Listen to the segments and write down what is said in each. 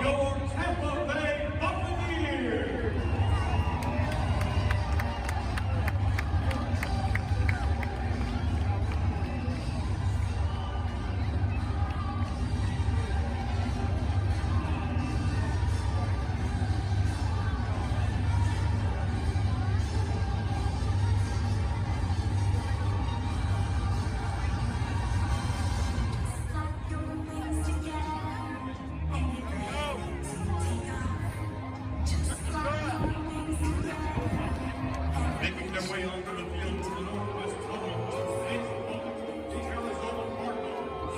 your Tampa Bay Buccaneers. Making their way onto the field to the northwest tunnel of baseball, the Arizona Cardinals.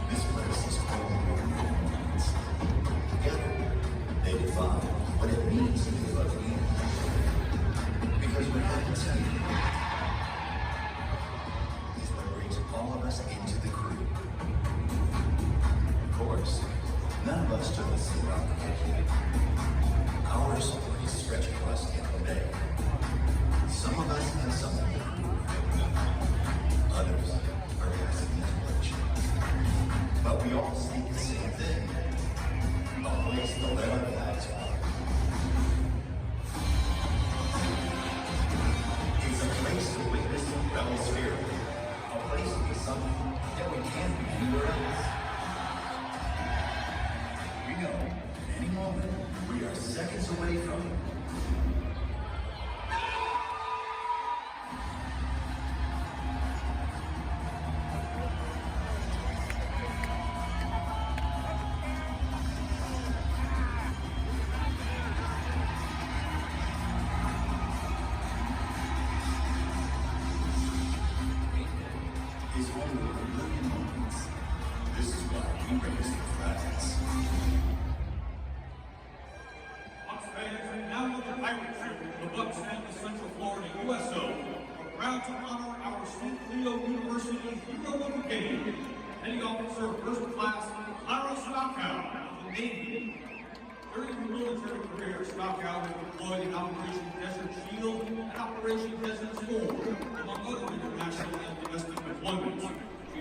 This place is home. Together, they define what it means to be a Buccaneer. Because what happens here is what brings all of us into the crew. Of course, none of us took the same route to get here. Our stories stretch across Tampa Bay. Some of us have something to prove. Others are passing the torch. But we all seek the same thing. A place to let our lives out. It's a place to witness the rebel spirit. A place to be something that we can't be anywhere else. We know at any moment we are seconds away from it. Is one of the million moments. This is why we raise the flags. Bucs fans, and now with the Pirate trip, the Bucs and the Central Florida USO are proud to honor our St. Cleo University hero of the game, Petty Officer First Class Clara Stockow of the Navy. During her military career, Stockow was deployed in Operation Desert Shield and Operation Desert Storm, among other international and domestic deployments.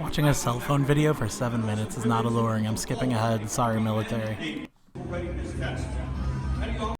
Watching a cell phone video for 7 minutes is not alluring. I'm skipping ahead. Sorry, military. Readiness test. Petty Officer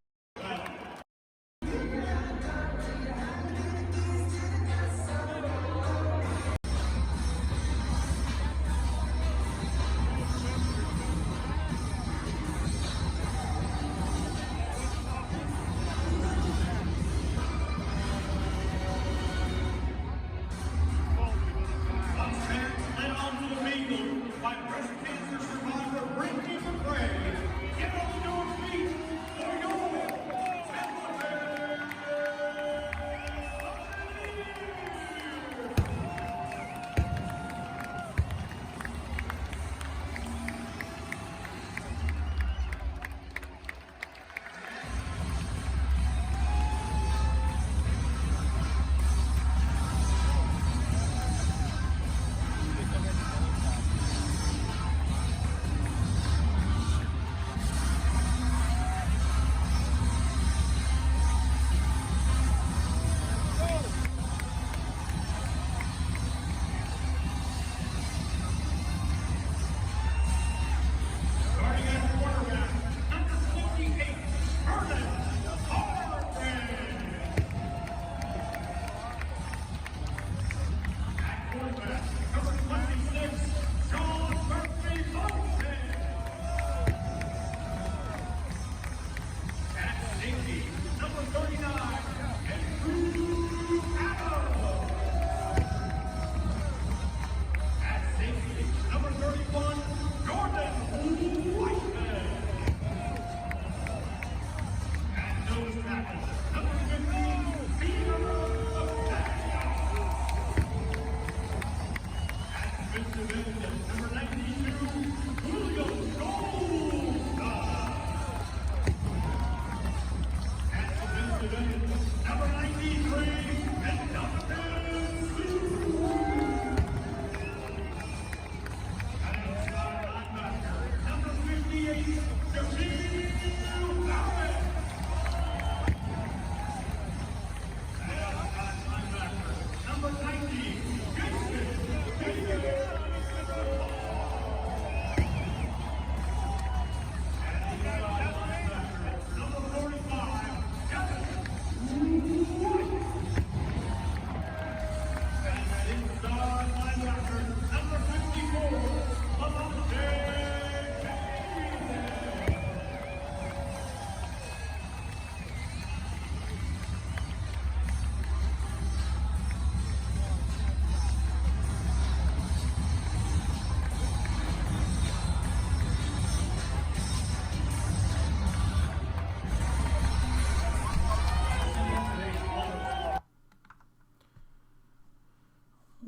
by breast cancer survivor Brittany McRae. Get on your feet for your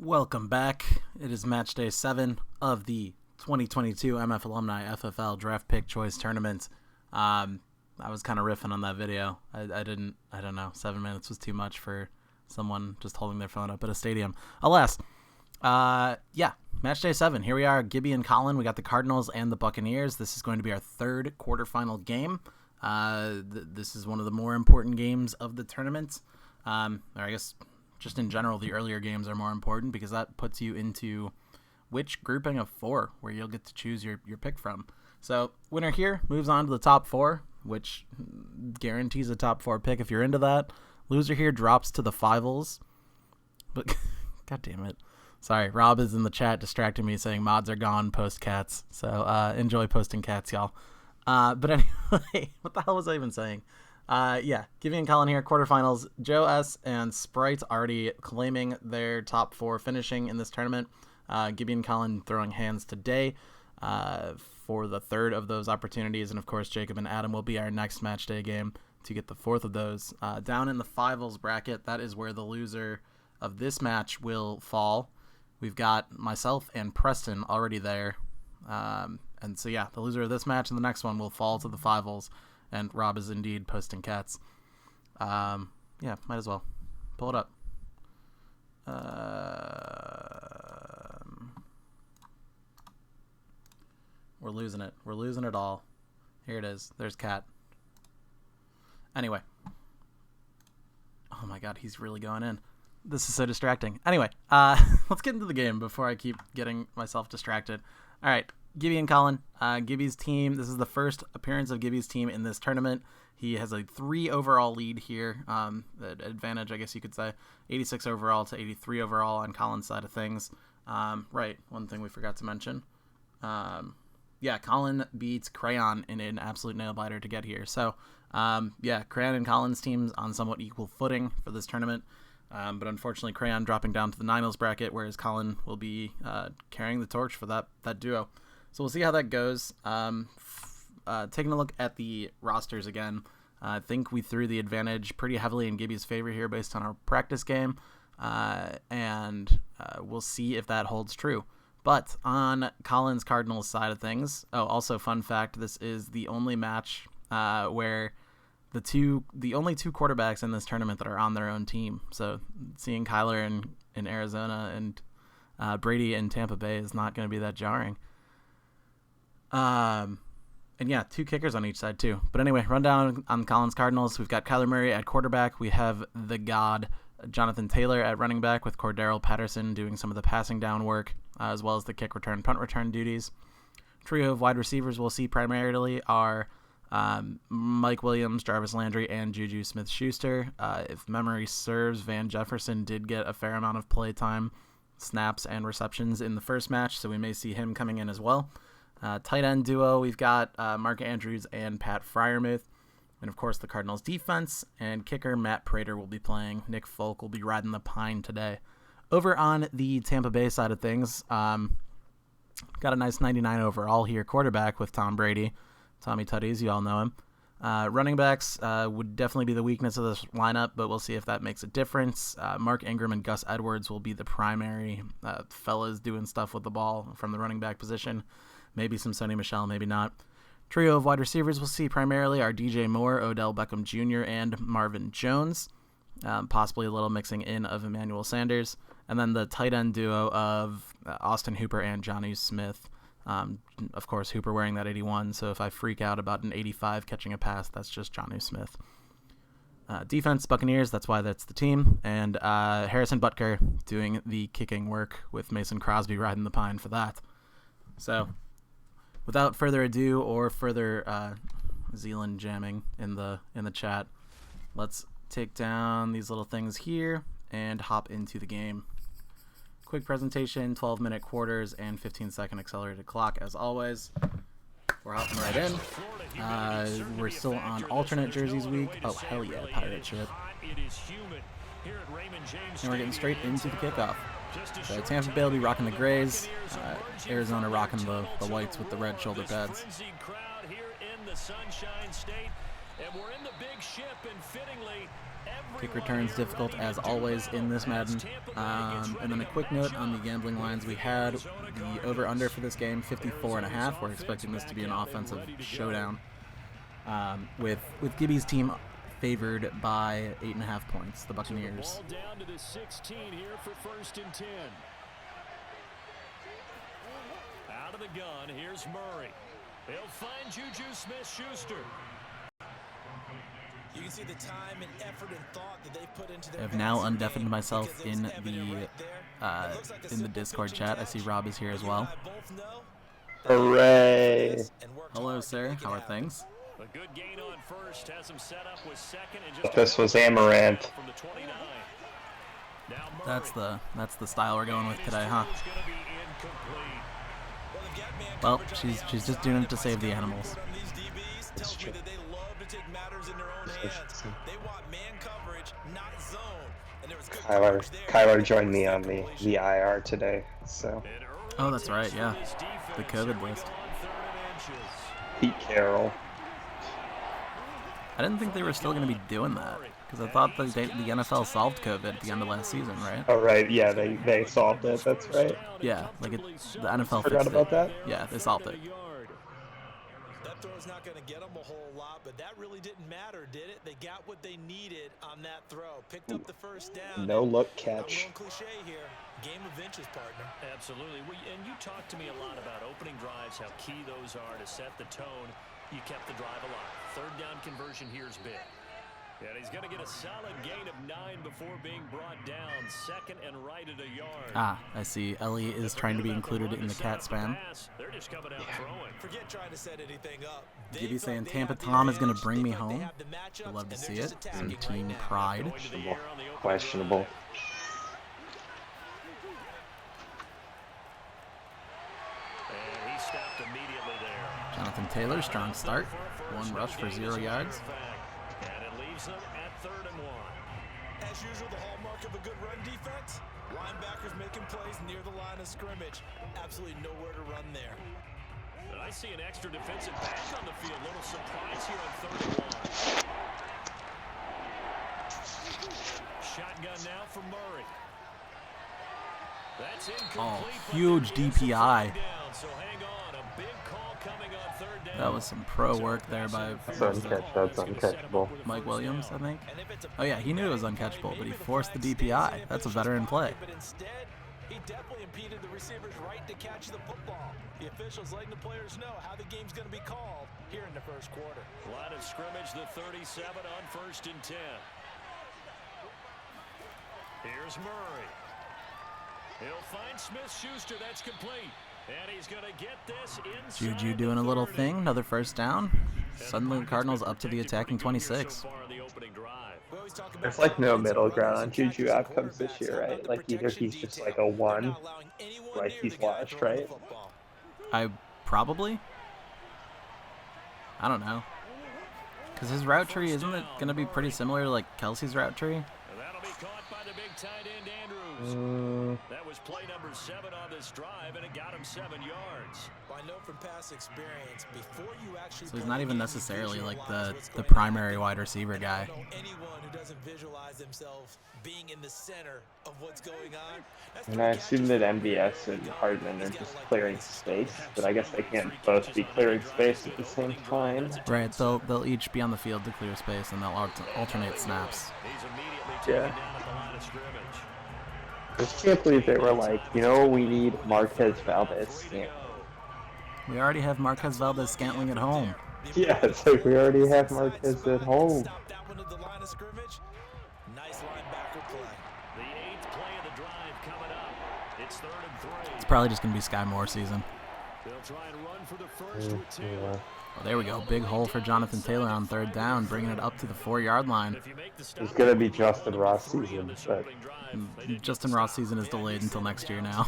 Welcome back. It is match day 7 of the 2022 MF Alumni FFL Draft Pick Choice Tournament. I was kind of riffing on that video. I don't know, 7 minutes was too much for someone just holding their phone up at a stadium. Alas, match day 7. Here we are, Gibby and Colin. We got the Cardinals and the Buccaneers. This is going to be our third quarterfinal game. This is one of the more important games of the tournament. Or I guess just in general, the earlier games are more important because that puts you into which grouping of 4 where you'll get to choose your pick from. So winner here moves on to the top 4, which guarantees a top 4 pick if you're into that. Loser here drops to the finals. But god damn it. Sorry, Rob is in the chat distracting me saying mods are gone, post cats. So enjoy posting cats, y'all. But anyway, what the hell was I even saying? Gibby and Colin here, quarterfinals. Joe S. and Sprite already claiming their top 4 finishing in this tournament. Gibby and Colin throwing hands today for the third of those opportunities. And, of course, Jacob and Adam will be our next match day game to get the 4th of those. Down in the finals bracket, that is where the loser of this match will fall. We've got myself and Preston already there. And so, the loser of this match and the next one will fall to the finals. And Rob is indeed posting cats. Might as well. Pull it up. We're losing it. We're losing it all. Here it is. There's cat. Anyway. Oh my god, he's really going in. This is so distracting. Anyway, let's get into the game before I keep getting myself distracted. All right. Gibby and Colin, Gibby's team. This is the first appearance of Gibby's team in this tournament. He has a 3 overall lead here. Advantage, I guess you could say. 86 overall to 83 overall on Colin's side of things. Right, one thing we forgot to mention. Colin beats Crayon in an absolute nail-biter to get here. So, Crayon and Colin's teams on somewhat equal footing for this tournament. But unfortunately, Crayon dropping down to the Niners bracket, whereas Colin will be carrying the torch for that duo. So we'll see how that goes. Taking a look at the rosters again, I think we threw the advantage pretty heavily in Gibby's favor here based on our practice game, and we'll see if that holds true. But on Colin's Cardinals side of things, also fun fact, this is the only match where the only 2 quarterbacks in this tournament that are on their own team. So seeing Kyler in Arizona and Brady in Tampa Bay is not going to be that jarring. 2 kickers on each side too. But anyway, rundown on Colin's Cardinals. We've got Kyler Murray at quarterback. We have the god Jonathan Taylor at running back with Cordero Patterson doing some of the passing down work, as well as the kick return, punt return duties. Trio of wide receivers we'll see primarily are Mike Williams, Jarvis Landry, and Juju Smith-Schuster. If memory serves, Van Jefferson did get a fair amount of play time, snaps, and receptions in the first match, so we may see him coming in as well. Tight end duo, we've got Mark Andrews and Pat Freiermuth. And, of course, the Cardinals' defense and kicker Matt Prater will be playing. Nick Folk will be riding the pine today. Over on the Tampa Bay side of things, got a nice 99 overall here, quarterback with Tom Brady. Tommy Tutties, you all know him. Running backs would definitely be the weakness of this lineup, but we'll see if that makes a difference. Mark Ingram and Gus Edwards will be the primary fellas doing stuff with the ball from the running back position. Maybe some Sonny Michel, maybe not. Trio of wide receivers we'll see primarily are DJ Moore, Odell Beckham Jr., and Marvin Jones. Possibly a little mixing in of Emmanuel Sanders. And then the tight end duo of Austin Hooper and Johnny Smith. Of course, Hooper wearing that 81, so if I freak out about an 85 catching a pass, that's just Johnny Smith. Defense, Buccaneers, that's why that's the team. And Harrison Butker doing the kicking work with Mason Crosby riding the pine for that. So, without further ado or further Zealand jamming in the chat, let's take down these little things here and hop into the game. Quick presentation, 12-minute quarters, and 15-second accelerated clock as always. We're hopping right in. We're still on alternate jerseys week. Oh, hell yeah, pirate shit. And we're getting straight into the kickoff. So Tampa Bay will be rocking the grays. Arizona rocking the whites with the red shoulder pads. And we're in the big ship, and fittingly, Kick returns difficult as always in this Madden. And then a quick note on the gambling lines. We had the over-under for this game, 54.5. We're expecting this to be an offensive showdown. With Gibby's team favored by 8.5 points, the Buccaneers. Ball down to the 16 here for 1st and 10. Out of the gun, here's Murray. He'll find Juju Smith-Schuster. You can see the time and effort and thought that they put into I have now undeafened myself in the Discord chat. I see Rob is here as well. Hooray! Hello, sir. How are things? A good gain on first, has him set up with second, and just This was Amaranth. from the 29. Now That's the style we're going with today, huh? Well, she's just doing it to save the animals. It's true. Kyler joined me on the IR today, so. Oh, that's right, yeah. The COVID list. Pete Carroll. I didn't think they were still going to be doing that, because I thought the NFL solved COVID at the end of last season, right? Oh right, yeah, they solved it. That's right. Yeah, like the NFL Forgot fixed about it. that. Yeah, they solved it. That throw's not going to get them a whole lot, but that really didn't matter, did it? They got what they needed on that throw. Picked up the first down. No look I'm catch. going cliche here. Game of inches, partner. Absolutely. And you talked to me a lot about opening drives, how key those are to set the tone. You kept the drive alive. 3rd down conversion here's big. And he's going to get a solid gain of 9 before being brought down. 2nd and right at a yard. Ah, I see. Ellie is trying to be included in the cat spam. They're just coming out throwing. Forget trying to set anything up. Gibby saying Tampa Tom is going to bring me home. I'd love to see it. Some team pride. Questionable. And he stopped immediately there. Jonathan Taylor, strong start. 1 rush for 0 yards. And it leaves them at 3rd and 1. As usual, the hallmark of a good run defense. Linebackers making plays near the line of scrimmage. Absolutely nowhere to run there. And I see an extra defensive back on the field. Little surprise here on 3rd and 1. Shotgun now for Murray. That's incomplete. Oh, huge DPI. So hang on, a big call coming on 3rd down. That was some pro work there by That's uncatchable. Mike Williams, I think. Oh yeah, he knew it was uncatchable, but he forced the DPI. That's a veteran play. But instead, he definitely impeded the receiver's right to catch the football. The officials letting the players know how the game's going to be called here in the 1st quarter. Line of scrimmage, the 37 on 1st and 10. Here's Murray. He'll find Smith-Schuster. That's complete. And he's going to get this inside. Juju doing a little thing. Another 1st down. Suddenly the Cardinals up to the attacking 26. There's like no middle ground on Juju outcomes this year, right? Like either he's just like a 1, like he's washed, right? I probably. I don't know. Because his route tree, isn't it going to be pretty similar to like Kelsey's route tree? That'll be caught by the big tight end Andrews. That was play number 7 on this drive, and it got him 7 yards. I know from past experience, before you actually So he's not even necessarily like the primary wide receiver guy. Anyone who doesn't visualize themselves being in the center of what's going on. And I assume that MVS and Hardman are just clearing space, but I guess they can't both be clearing space at the same time. Right, they'll each be on the field to clear space, and they'll alternate snaps. He's immediately taken Yeah. down at the line of scrimmage. I just can't believe they were like, you know, we need Marquez Valdez. Yeah, We already have Marquez Valdez-Scantling at home. yeah, it's like we already have Marquez at home. Stop that one at the line of scrimmage. Nice linebacker play. The 8th play of the drive coming up. It's 3rd and 3. It's probably just going to be Sky Moore season. They'll try and run for the first with 2. Yeah. Well, there we go. Big hole for Jonathan Taylor on 3rd down, bringing it up to the 4-yard line. If you make the stop, It's gonna be Justin Ross season, but Justin Ross season is delayed until next year now.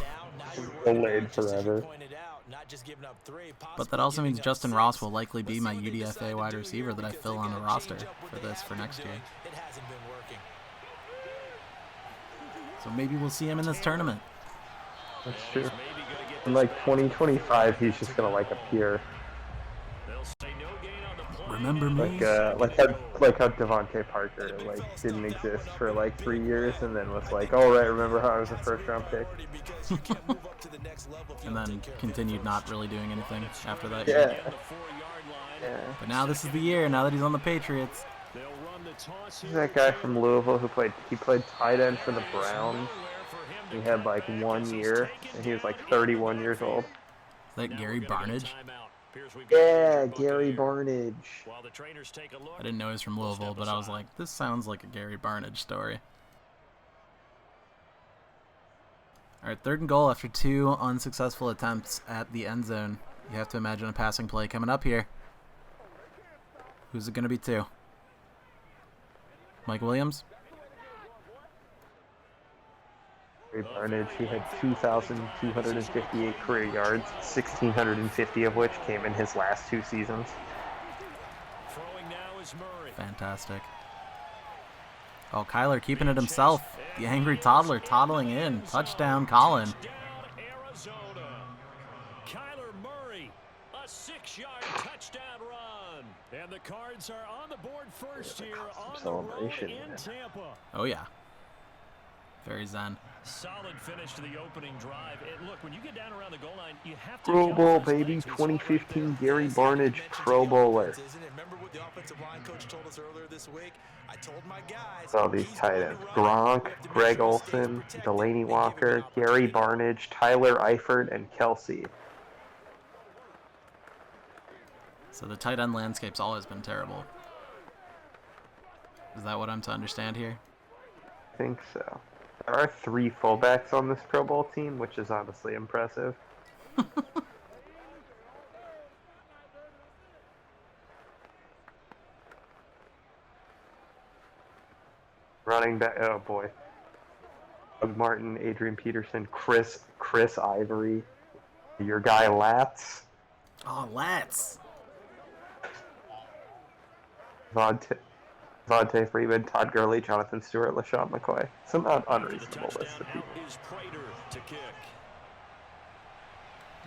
delayed forever. But that also means Justin Ross will likely be my UDFA wide receiver that I fill on the roster for next year. It hasn't been working. So maybe we'll see him in this tournament. That's true. In like 2025, he's just gonna like appear. they'll say no gain on the Remember me? Like how Devontae Parker didn't exist for 3 years and then was like, oh right, remember how I was a first round pick? And then continued not really doing anything after that Yeah. year. Yeah. But now this is the year. Now that he's on the Patriots. He's that guy from Louisville who played tight end for the Browns. He had 1 year and he was 31 years old. Is that Gary Barnidge? Yeah, Gary Barnidge. I didn't know he was from Louisville, but I was like, this sounds like a Gary Barnidge story. All right, 3rd and goal after 2 unsuccessful attempts at the end zone. You have to imagine a passing play coming up here. Who's it going to be to? Mike Williams? Gary Barnidge, he had 2,258 career yards, 1,650 of which came in his last 2 seasons. Fantastic. Oh, Kyler keeping it himself. The angry toddler toddling in. Touchdown, Colin. Kyler Murray, a 6-yard touchdown run. And the Cards are on the board first here on the road in Tampa. Oh, yeah. Very zen. Solid finish to the opening drive. And look, when you get down around the goal line, you have to Pro Bowl, baby. 2015 Gary Barnidge, Pro Bowler. Remember what the offensive line coach told us earlier this week? I told my guys. All these tight ends: Gronk, Greg Olsen, Delaney Walker, Gary Barnidge, Tyler Eifert, and Kelsey. So the tight end landscape's always been terrible. Is that what I'm to understand here? I think so. There are 3 fullbacks on this Pro Bowl team, which is honestly impressive. Running back, oh boy. Doug Martin, Adrian Peterson, Chris Ivory, your guy Latz, Oh, Lats. Vontae Freeman, Todd Gurley, Jonathan Stewart, LaShawn McCoy. Some unreasonable list of people.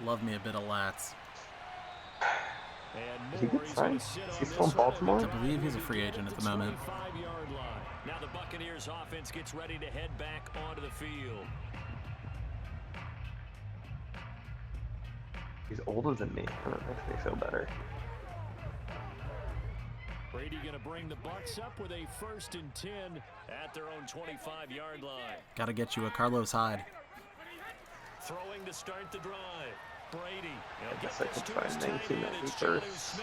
Love me a bit of Lats. Is he good signed? Is he still in Baltimore? I believe he's a free agent at the moment. Now the Buccaneers offense gets ready to head back onto the field. He's older than me. That makes me feel better. Brady going to bring the Bucs up with a 1st and 10 at their own 25-yard line. Got to get you a Carlos Hyde. Throwing to start the drive. Brady. I guess I could try 1991 first.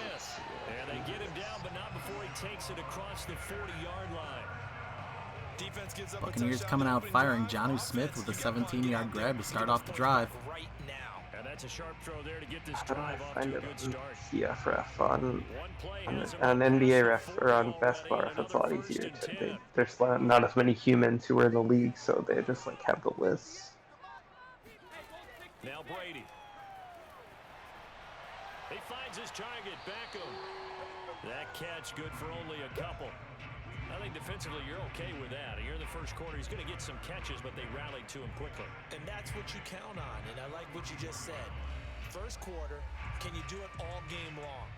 And they get him down, but not before he takes it across the 40-yard line. Defense gives up Buccaneers coming out firing Jonnu Smith with a 17-yard grab to start off the drive. And that's a sharp throw there to get this drive off to a good start. CF ref on NBA ref or on basketball ref, it's a lot easier. There's not as many humans who are in the league, so they just have the lists. Now Brady. He finds his target, Beckham. That catch good for only a couple. I think defensively you're okay with that. Here in the first quarter, he's going to get some catches, but they rallied to him quickly. And that's what you count on, and I like what you just said. First quarter, can you do it all game long?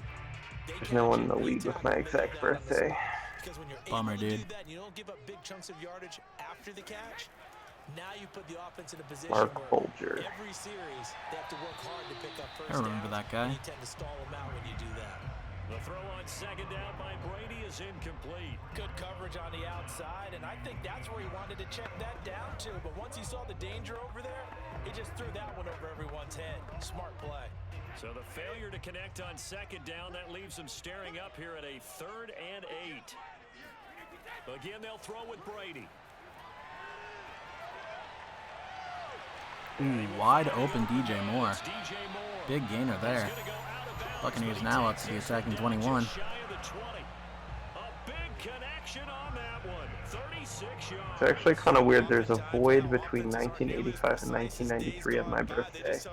There's no one in the league with my exact birthday. Because when you're Bummer, able to dude. do that, and you don't give up big chunks of yardage after the catch. Now you put the offense in a position Mark where Bolger. every series they have to work hard to pick up first I remember downs, that guy. and you tend to stall them out when you do that. The throw on 2nd down by Brady is incomplete. Good coverage on the outside, and I think that's where he wanted to check that down too. But once he saw the danger over there, he just threw that one over everyone's head. Smart play. So the failure to connect on 2nd down, that leaves them staring up here at a 3rd and 8. Again, they'll throw with Brady. Ooh, wide open DJ Moore. Big gainer there. Buccaneers now up to the attacking 21. It's actually kind of weird. There's a void between 1985 and 1993 on my birthday. It's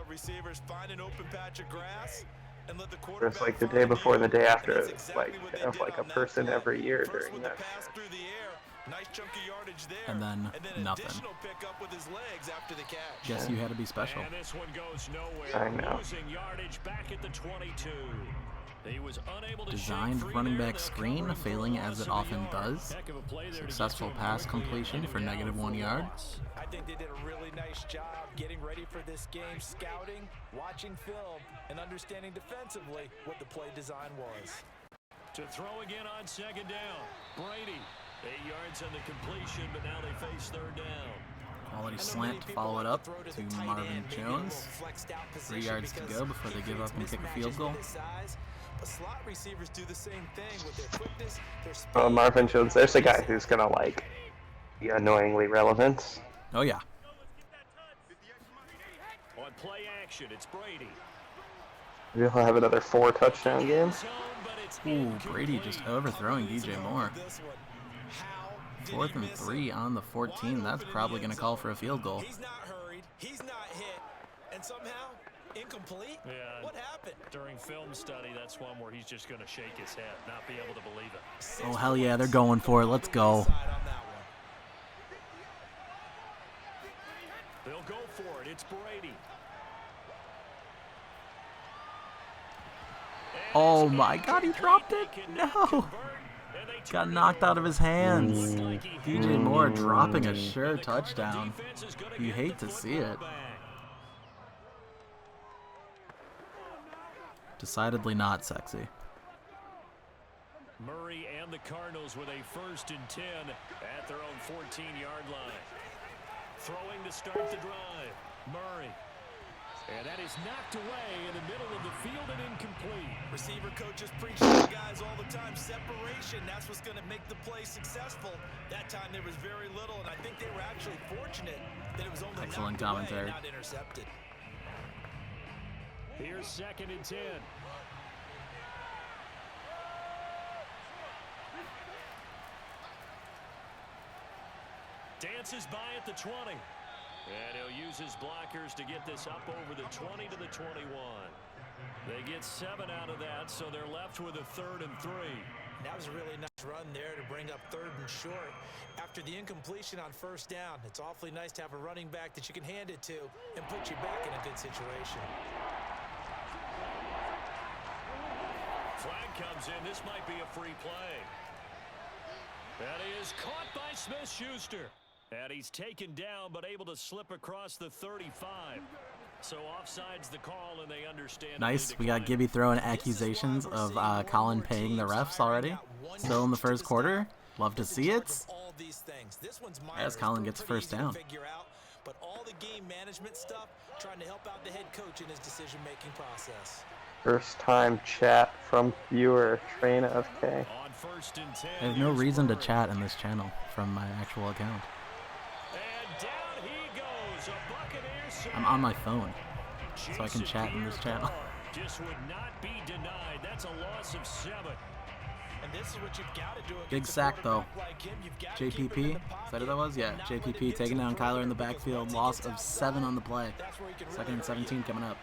the day before and the day after. It's a person every year during that. And then nothing. Guess you had to be special. And this one goes nowhere. I know. Losing yardage back at the 22. He was unable to Designed running back screen, failing as it often does. Successful pass completion for -1 yard. I think they did a really nice job getting ready for this game, scouting, watching film, and understanding defensively what the play design was. To throw again on second down. Brady, 8 yards on the completion, but now they face third down. Quality slant to follow it up to Marvin Jones. 3 yards to go before they give up and kick a field goal. Slot receivers do the same thing with their quickness, their speed. Marvin Jones, there's a guy who's gonna like be annoyingly relevant. Oh yeah. On play action, it's Brady. We'll have another 4 touchdown game. Ooh, Brady just overthrowing DJ Moore. 4th and 3 on the 14. That's probably going to call for a field goal. He's not hurried. He's not hit. And somehow, incomplete? Yeah, what happened? During film study, that's one where he's just going to shake his head, not be able to believe it. Oh, hell yeah, they're going for it. Let's go. They'll go for it. It's Brady. Oh my God, he dropped it. No. Got knocked out of his hands. DJ Moore dropping a sure touchdown. You hate to see it. Decidedly not sexy. Murray and the Cardinals with a 1st and 10 at their own 14-yard line. Throwing to start the drive. Murray. And that is knocked away in the middle of the field and incomplete. Receiver coaches preach to the guys all the time. Separation, that's what's going to make the play successful. That time there was very little, and I think they were actually fortunate that it was only excellent knocked commentary. away, not intercepted. Here's 2nd and 10. Dances by at the 20. And he'll use his blockers to get this up over the 20 to the 21. They get 7 out of that, so they're left with a 3rd and 3. That was a really nice run there to bring up 3rd and short. After the incompletion on 1st down, it's awfully nice to have a running back that you can hand it to and put you back in a good situation. Flag comes in. This might be a free play. That is caught by Smith-Schuster. And he's taken down, but able to slip across the 35. So offside's the call, and they understand. Nice. We got Gibby throwing accusations of Colin paying the refs already. Still in the 1st quarter. Love to see it. As Colin gets 1st down. But all the game management stuff, trying to help out the head coach in his decision-making process. First time chat from viewer, Train FK. On 1st and 10. I have no reason to chat in this channel from my actual account. Down he goes, a Buccaneers. I'm on my phone, so I can chat in this channel. Just would not be denied. That's a loss of 7. And this is what you've got to do. Big sack though. JPP, is that who that was? Yeah, JPP taking down Kyler in the backfield. Loss of 7 on the play. 2nd and 17 coming up.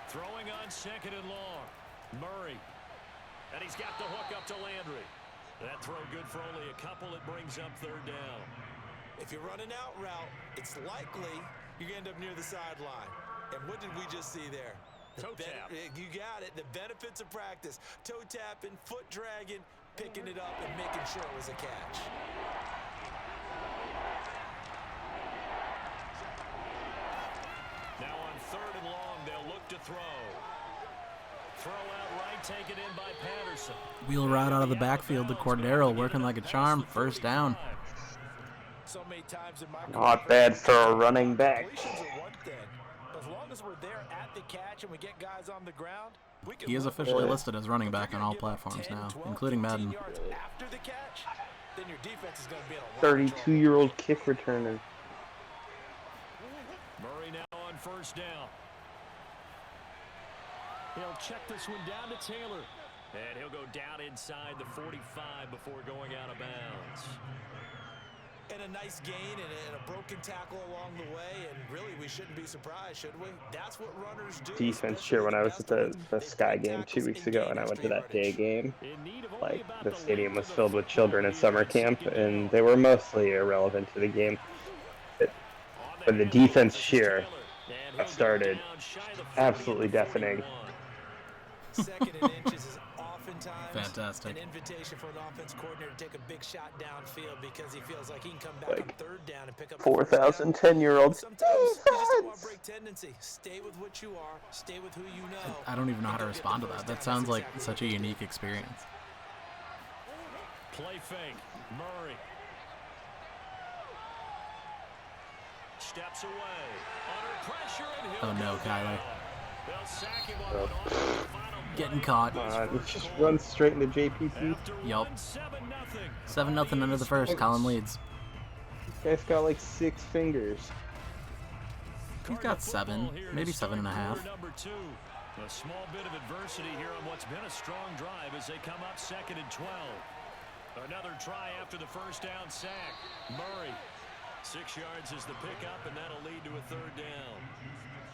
Throwing on 2nd and long. Murray. And he's got the hook up to Landry. That throw good for only a couple. It brings up 3rd down. If you're running out route, it's likely you're going to end up near the sideline. And what did we just see there? Toe tap. You got it. The benefits of practice. Toe tapping, foot dragging, picking it up, and making sure it was a catch. Now on 3rd and long, they'll look to throw. Throw out right, taken in by Patterson. Wheel route out of the backfield to Cordero, working like a charm. 1st down. So many times in my Not bad for a running back. As long as we're there at the catch and we get guys on the ground, we can. He is officially listed as running back on all platforms now, including Madden. After the catch, then your defense is going to be in a 32-year-old kick returner. Murray now on 1st down. He'll check this one down to Taylor. And he'll go down inside the 45 before going out of bounds. And a nice gain and a broken tackle along the way, and really we shouldn't be surprised, should we? That's what runners do. Defense cheer when I was at the Sky game 2 weeks ago and I went to that day game. Like, the stadium was filled with children at summer camp, and they were mostly irrelevant to the game. But the defense cheer that started, absolutely deafening. Second and inches is oftentimes Fantastic. an invitation for an offense coordinator to take a big shot downfield because he feels like he can come back Like, on third down and pick up 4,000 10-year-olds. Sometimes you just don't want to break tendency. Stay with what you are. Stay with who you know. I don't even know how to respond to that. That sounds like such a unique experience. Play fake. Murray. Steps away. Under pressure and Oh no, Kyler. they'll sack him on the final Getting caught. Just run straight into JPP. Yup. 7-0 under the first. Colin leads. This guy's got like 6 fingers. He's got 7, maybe 7.5. Number 2. A small bit of adversity here on what's been a strong drive as they come up 2nd and 12. Another try after the first down sack. Murray. 6 yards is the pickup, and that'll lead to a third down.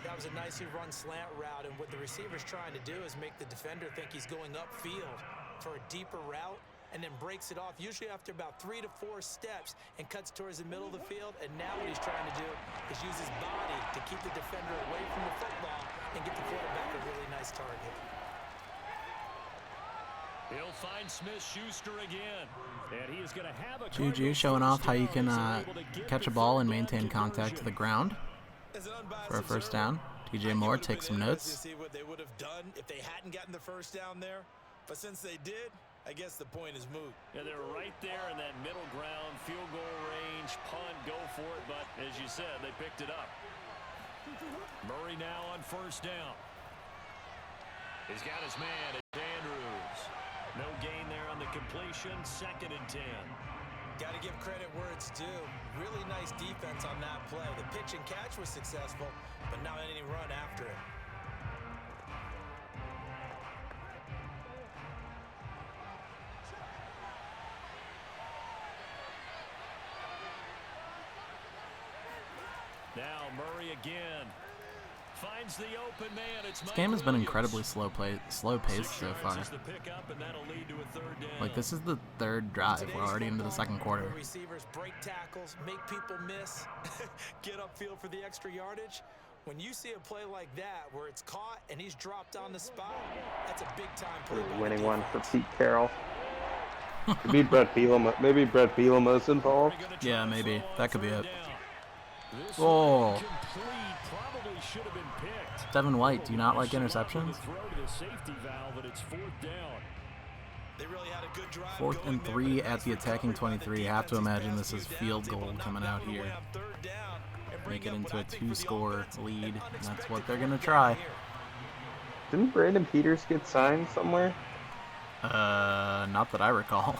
That was a nicely run slant route, and what the receiver's trying to do is make the defender think he's going upfield for a deeper route, and then breaks it off, usually after about 3 to 4 steps, and cuts towards the middle of the field. And now what he's trying to do is use his body to keep the defender away from the football and get the quarterback a really nice target. He'll find Smith-Schuster again, and he is going to have a Juju showing off how you can catch a ball and maintain contact to the ground for a first down. DJ Moore takes some notes. See what they would have done if they hadn't gotten the first down there, but since they did, I guess the point is moot. Yeah, they're right there in that middle ground, field goal range, punt, go for it, but as you said, they picked it up. Murray now on first down. He's got his man, it's Andrews. No gain there on the completion, 2nd and 10. Got to give credit where it's due. Really nice defense on that play. The pitch and catch was successful, but not any run after it. Now Murray again. Finds the open man. It's This game has been incredibly slow paced so far. Like, this is the 3rd drive. We're already into the 2nd quarter. Receivers break tackles, make people miss, get upfield for the extra yardage. When you see a play like that where it's caught and he's dropped on the spot, that's a big time play. Winning one for Pete Carroll. Maybe Brett Bielema's involved. Yeah, maybe. That could be it. Oh. Devin White, do you not like interceptions? 4th and 3 at the attacking 23. Have to imagine this is field goal coming out here. Make it into a 2-score lead. That's what they're going to try. Didn't Brandon Peters get signed somewhere? Not that I recall.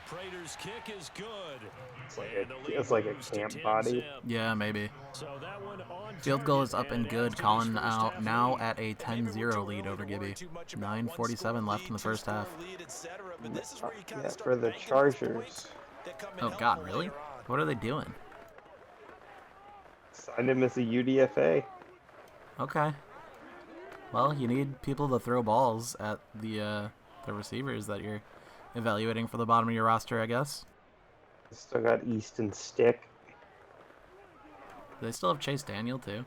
Prater's kick is good. It's like a camp body. Yeah, maybe. Field goal is up and good. Colin now at a 10-0 lead over Gibby. 9:47 left in the first half. Yeah, for the Chargers. Oh God, really? What are they doing? Signed him as a UDFA. Okay. Well, you need people to throw balls at the receivers that you're evaluating for the bottom of your roster, I guess. Still got Easton Stick. They still have Chase Daniel too.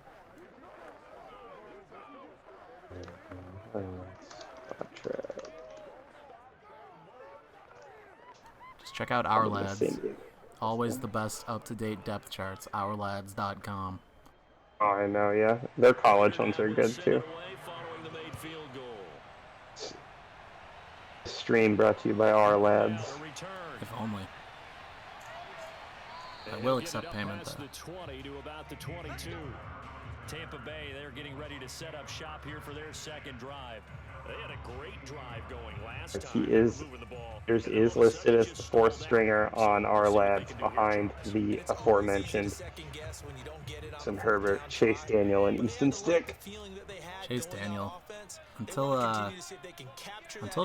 Just check out Our Lads. Always the best up-to-date depth charts. OurLads.com. Oh, I know, yeah. Their college ones are good too. Stream brought to you by Our Lads. If only. I will accept payment though. The 20 to about the 22. Tampa Bay, they're getting ready to set up shop here for their 2nd drive. They had a great drive going last time. Peters is listed as the 4th stringer on Our Lads behind the aforementioned Justin Herbert, Chase Daniel, and Easton Stick. Chase Daniel. Until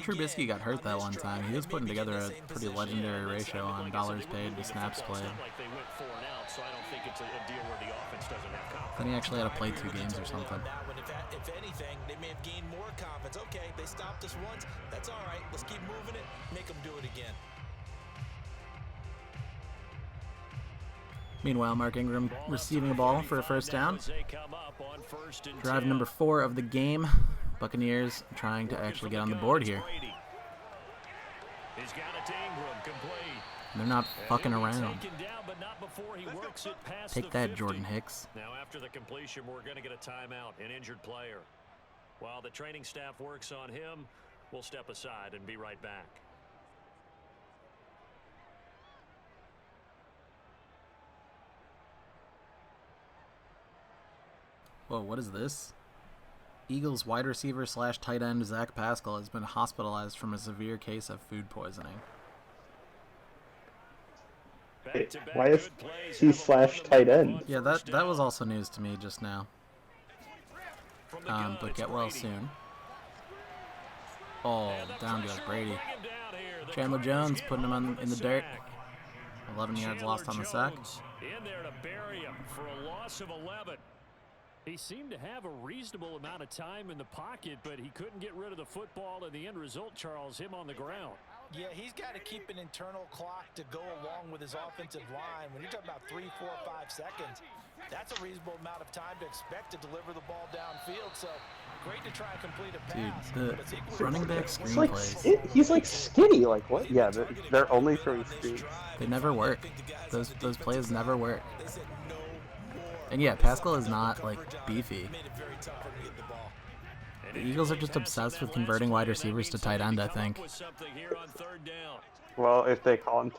Trubisky got hurt that one time, he was putting together a pretty legendary ratio on dollars paid to snaps played. Then he actually had to play 2 games or something. If anything, they may have gained more confidence. Okay, they stopped us once. That's all right. Let's keep moving it. Make them do it again. Meanwhile, Mark Ingram receiving the ball for a first down. Drive number 4 of the game. Buccaneers trying to actually get on the board here. And they're not fucking around. Take that, Jordan Hicks. Now after the completion, we're going to get a timeout, an injured player. While the training staff works on him, we'll step aside and be right back. Whoa, what is this? Eagles wide receiver / tight end Zach Pascal has been hospitalized from a severe case of food poisoning. Why is he / tight end? Yeah, that was also news to me just now. But get well soon. Oh, down goes Brady. Chandler Jones putting him in the dirt. 11 yards lost on the sack. In there to bury him for a loss of 11. He seemed to have a reasonable amount of time in the pocket, but he couldn't get rid of the football, and the end result, Charles, him on the ground. Yeah, he's got to keep an internal clock to go along with his offensive line. When you're talking about 3, 4, 5 seconds, that's a reasonable amount of time to expect to deliver the ball downfield. So great to try and complete a pass. Dude, the running back screenplays. He's like skinny. Like what? Yeah, they're only throwing screens. They never work. Those plays never work. And yeah, Pascal is not like beefy. The Eagles are just obsessed with converting wide receivers to tight end, I think. Well, if they call him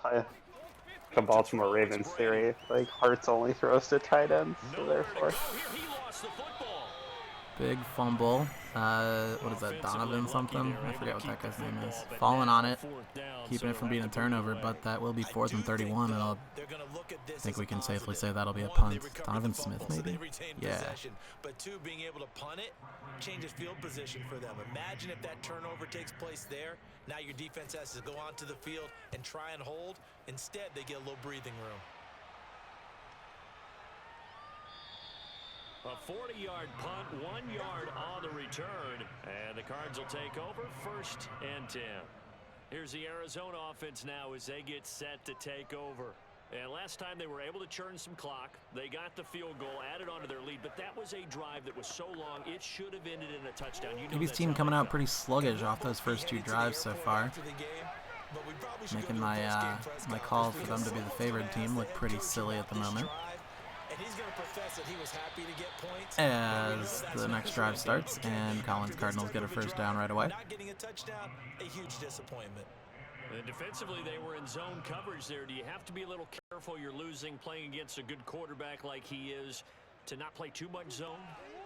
the Baltimore Ravens theory, like Hart's only throws to tight ends, so therefore. Big fumble. What is that, Donovan something? I forget what that guy's name is. Falling on it, keeping it from being a turnover, but that will be 4th and 31, and I think we can safely say that'll be a punt. Donovan Smith, maybe? Yeah. But 2, being able to punt it changes field position for them. Imagine if that turnover takes place there. Now your defense has to go onto the field and try and hold. Instead, they get a little breathing room. A 40-yard punt, 1 yard on the return, and the Cards will take over 1st and 10. Here's the Arizona offense now as they get set to take over. And last time they were able to churn some clock. They got the field goal, added onto their lead, but that was a drive that was so long, it should have ended in a touchdown. Gibby's team coming out pretty sluggish off those first 2 drives so far. Making my my call for them to be the favored team look pretty silly at the moment. As the next drive starts and Colin's Cardinals get a first down right away. Not getting a touchdown, a huge disappointment. And defensively, they were in zone coverage there. Do you have to be a little careful? You're losing, playing against a good quarterback like he is, to not play too much zone?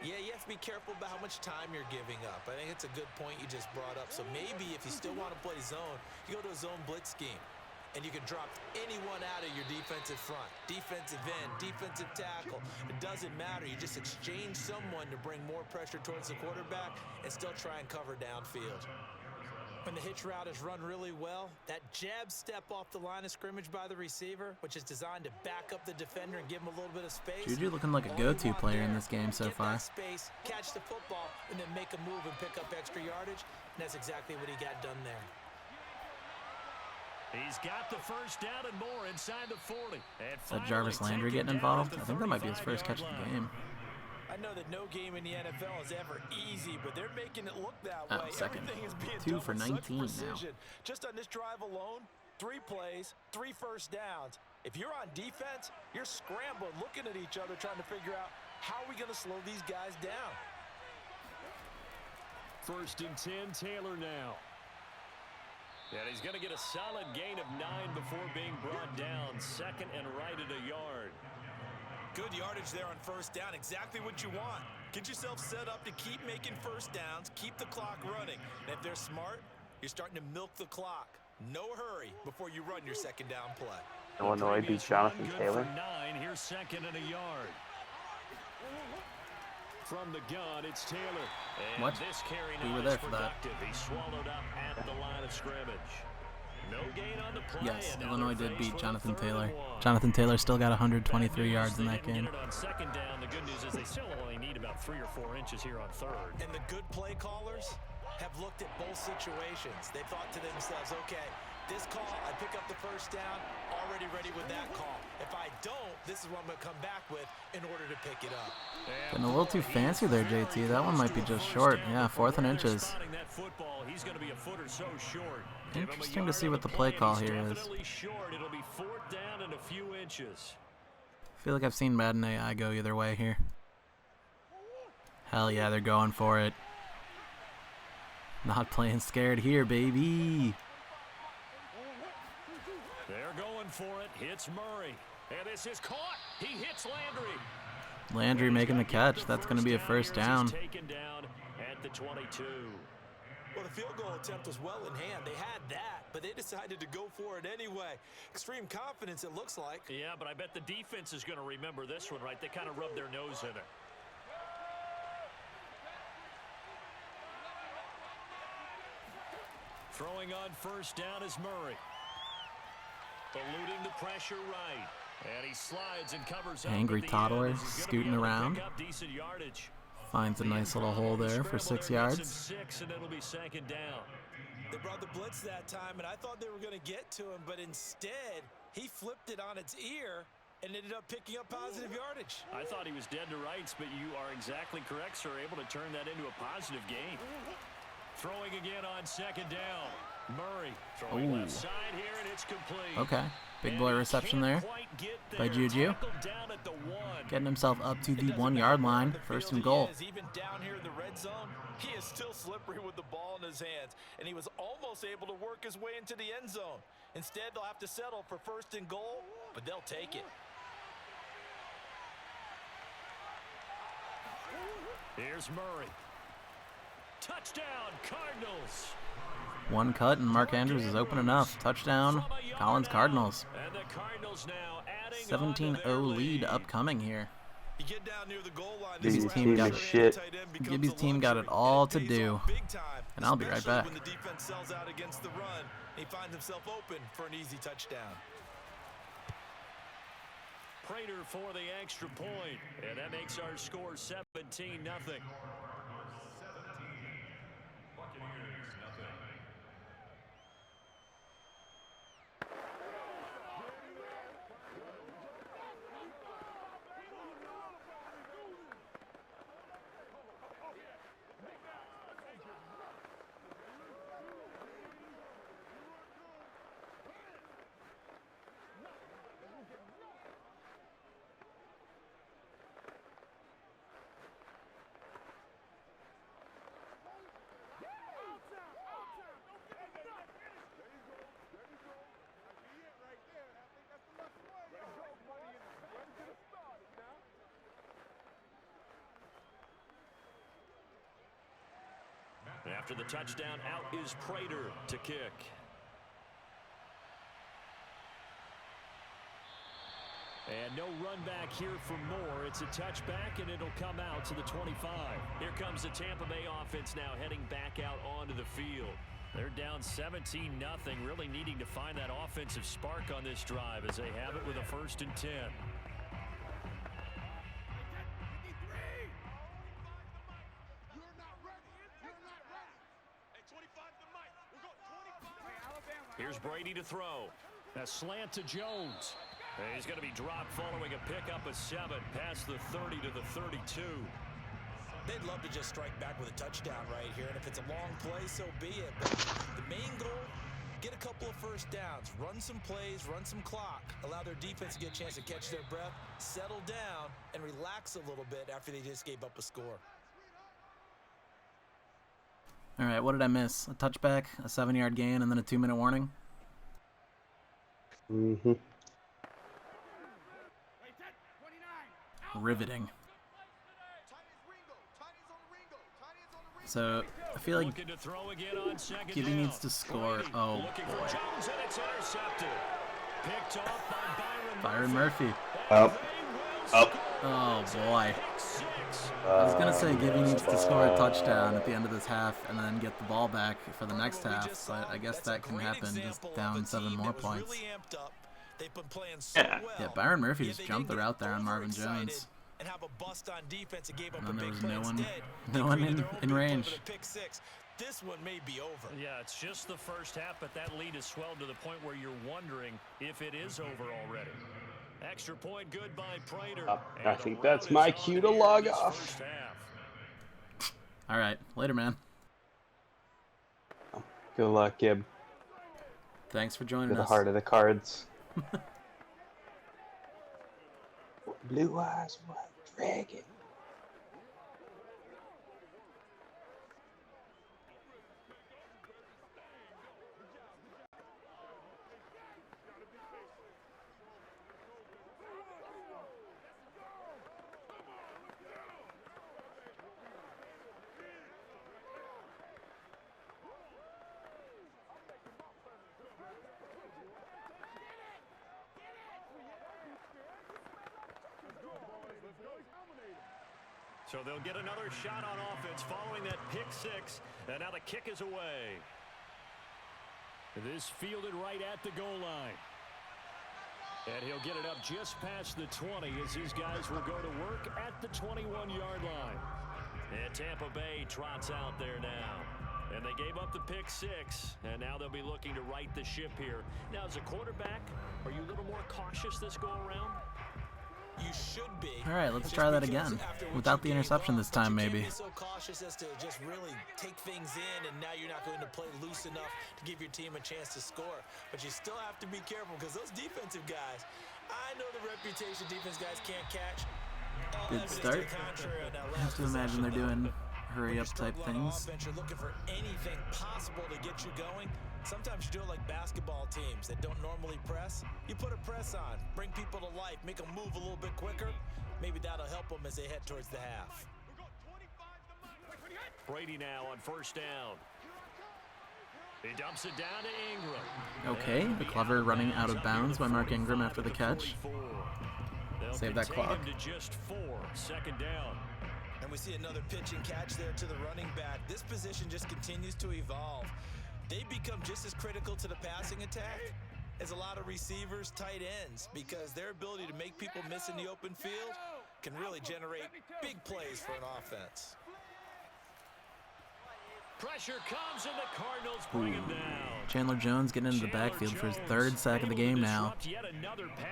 Yeah, you have to be careful about how much time you're giving up. I think it's a good point you just brought up. So maybe if you still want to play zone, you go to a zone blitz scheme. And you can drop anyone out of your defensive front, defensive end, defensive tackle. It doesn't matter. You just exchange someone to bring more pressure towards the quarterback and still try and cover downfield. When the hitch route is run really well, that jab step off the line of scrimmage by the receiver, which is designed to back up the defender and give him a little bit of space. Juju looking like a go-to player in this game so far. Space, catch the football, and then make a move and pick up extra yardage. And that's exactly what he got done there. He's got the first down and more inside the 40. Is that Jarvis Landry getting involved? I think that might be his first catch of the game. I know that no game in the NFL is ever easy, but they're making it look that way. Second. Everything is being 2 done for with 19 such now. precision. Just on this drive alone, 3 plays, 3 first downs. If you're on defense, you're scrambling, looking at each other, trying to figure out how are we going to slow these guys down. 1st and 10, Taylor now. And he's going to get a solid gain of 9 before being brought down. 2nd and right at a yard. Good yardage there on first down. Exactly what you want. Get yourself set up to keep making first downs. Keep the clock running. And if they're smart, you're starting to milk the clock. No hurry before you run your 2nd down play. Illinois beats Jonathan Taylor. 9. Here's 2nd and a yard. From the gun, it's Taylor. And what? This carry We now were there is for that. He swallowed up at the line of scrimmage. No gain on the play. Yes, Illinois did beat Jonathan Taylor. Jonathan Taylor still got 123 yards in that game. On 2nd down, the good news is they still only need about 3 or 4 inches here on 3rd. And the good play callers have looked at both situations. They thought to themselves, okay, This call, I pick up the first down, already ready with that call. If I don't, this is what I'm going to come back with in order to pick it up. Getting a little too fancy there, JT. That one might be just short. Yeah, 4th and inches. Interesting to see what the play call here is. I feel like I've seen Madden AI go either way here. Hell yeah, they're going for it. Not playing scared here, baby. They're going for it. Hits Murray. And this is caught. He hits Landry. Landry making the catch. That's going to be a first down. Taken down at the 22. Well, the field goal attempt was well in hand. They had that, but they decided to go for it anyway. Extreme confidence, it looks like. Yeah, but I bet the defense is going to remember this one, right? They kind of rubbed their nose in it. Throwing on first down is Murray. Eluding the pressure right. And he slides and covers up. Angry toddler scooting around. Finds a nice little hole there for 6 yards. And it'll be second down. They brought the blitz that time, and I thought they were going to get to him, but instead, he flipped it on its ear and ended up picking up positive yardage. I thought he was dead to rights, but you are exactly correct, sir. Able to turn that into a positive gain. Throwing again on second down. Murray throwing left side here, and it's complete. Okay, big boy reception there by Juju. Getting himself up to the 1 yard line. First and goal. Even down here in the red zone, he is still slippery with the ball in his hands, and he was almost able to work his way into the end zone. Instead, they'll have to settle for first and goal, but they'll take it. Here's Murray. Touchdown, Cardinals. One cut and Mark Andrews is open enough. Touchdown, Collins Cardinals. 17-0 lead upcoming here. Gibby's team got it. Gibby's team got it all to do. And I'll be right back. When the defense sells out against the run, he finds himself open for an easy touchdown. Prater for the extra point, and that makes our score 17-0. After the touchdown, out is Prater to kick. And no run back here for Moore. It's a touchback, and it'll come out to the 25. Here comes the Tampa Bay offense now heading back out onto the field. They're down 17-0, really needing to find that offensive spark on this drive as they have it with a 1st and 10. Here's Brady to throw. A slant to Jones. And he's going to be dropped following a pickup of 7 past the 30 to the 32. They'd love to just strike back with a touchdown right here, and if it's a long play, so be it. But the main goal, get a couple of first downs, run some plays, run some clock, allow their defense to get a chance to catch their breath, settle down, and relax a little bit after they just gave up a score. All right, what did I miss? A touchback, a 7-yard gain, and then a 2-minute warning? Mm-hmm. Riveting. So, I feel like Gibby needs to score. Oh, boy. Byron Murphy. Up. Oh, boy. I was going to say Gibby needs to score a touchdown at the end of this half and then get the ball back for the next half, but I guess that can happen just down 7 more points. Yeah, Byron Murphy just jumped the route there on Marvin Jones. And have a bust on defense and gave up And then a there big was play no instead. one in range. this one may be over. Yeah, it's just the first half, but that lead has swelled to the point where you're wondering if it is over already. Extra point good by Prater. I think that's my cue to log off. All right, later, man. Good luck, Gib. Thanks for joining To the us. heart of the cards. Blue eyes, white dragon. So they'll get another shot on offense following that pick six. And now the kick is away. This fielded right at the goal line. And he'll get it up just past the 20 as his guys will go to work at the 21-yard line. And Tampa Bay trots out there now. And they gave up the pick six, and now they'll be looking to right the ship here. Now, as a quarterback, are you a little more cautious this go-around? You should be. All right, let's try that again. Without the interception this time, maybe. You can't be so cautious as to just really take things in, and now you're not going to play loose enough to give your team a chance to score. But you still have to be careful because those defensive guys, I know the reputation defense guys can't catch. Good start. I have to imagine they're doing hurry-up type things. You're looking for anything possible to get you going. Sometimes you do it like basketball teams that don't normally press. You put a press on, bring people to life, make them move a little bit quicker. Maybe that'll help them as they head towards the half. Brady now on first down. He dumps it down to Ingram. Okay, the clever running out of bounds by Mark Ingram after the catch. Save that clock. To just 4, second down. And we see another pitch and catch there to the running back. This position just continues to evolve. They become just as critical to the passing attack as a lot of receivers, tight ends, because their ability to make people miss in the open field can really generate big plays for an offense. Pressure comes and the Cardinals bring him down. Chandler Jones getting into the backfield for his third sack of the game now.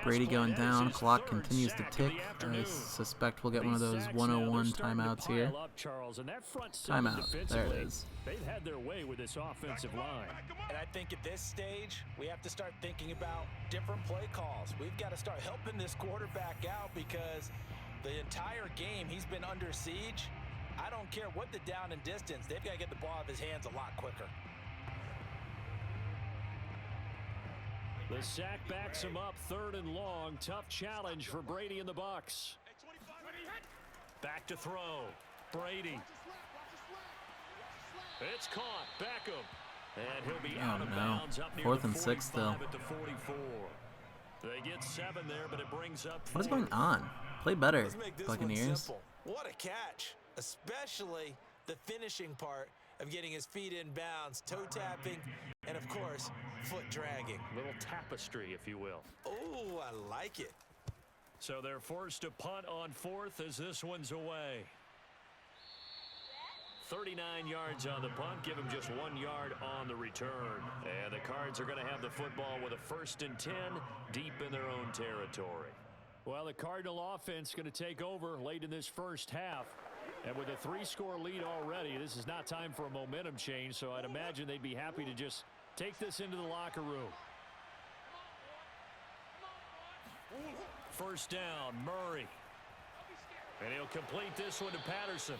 Brady going down. Clock continues to tick. I suspect we'll get one of those 101 timeouts here. Timeout. There it is. They've had their way with this offensive line. And I think at this stage, we have to start thinking about different play calls. We've got to start helping this quarterback out because the entire game he's been under siege. I don't care what the down and distance. They've got to get the ball out of his hands a lot quicker. The sack backs him up, 3rd and long. Tough challenge for Brady and the Bucs. Back to throw. Brady. It's caught. Beckham. And he'll be out of bounds up near 4th and 6 still. At the 44. They get 7 there, but it brings up 4. What is going on? Play better, Let's make this Buccaneers. one simple. What a catch. Especially the finishing part of getting his feet in bounds, toe tapping, and of course, foot dragging. Little tapestry, if you will. Oh, I like it. So they're forced to punt on 4th as this one's away. 39 yards on the punt, give him just 1 yard on the return. And the Cards are going to have the football with a 1st and 10 deep in their own territory. Well, the Cardinal offense going to take over late in this first half. And with a 3-score lead already, this is not time for a momentum change, so I'd imagine they'd be happy to just take this into the locker room. First down, Murray. And he'll complete this one to Patterson.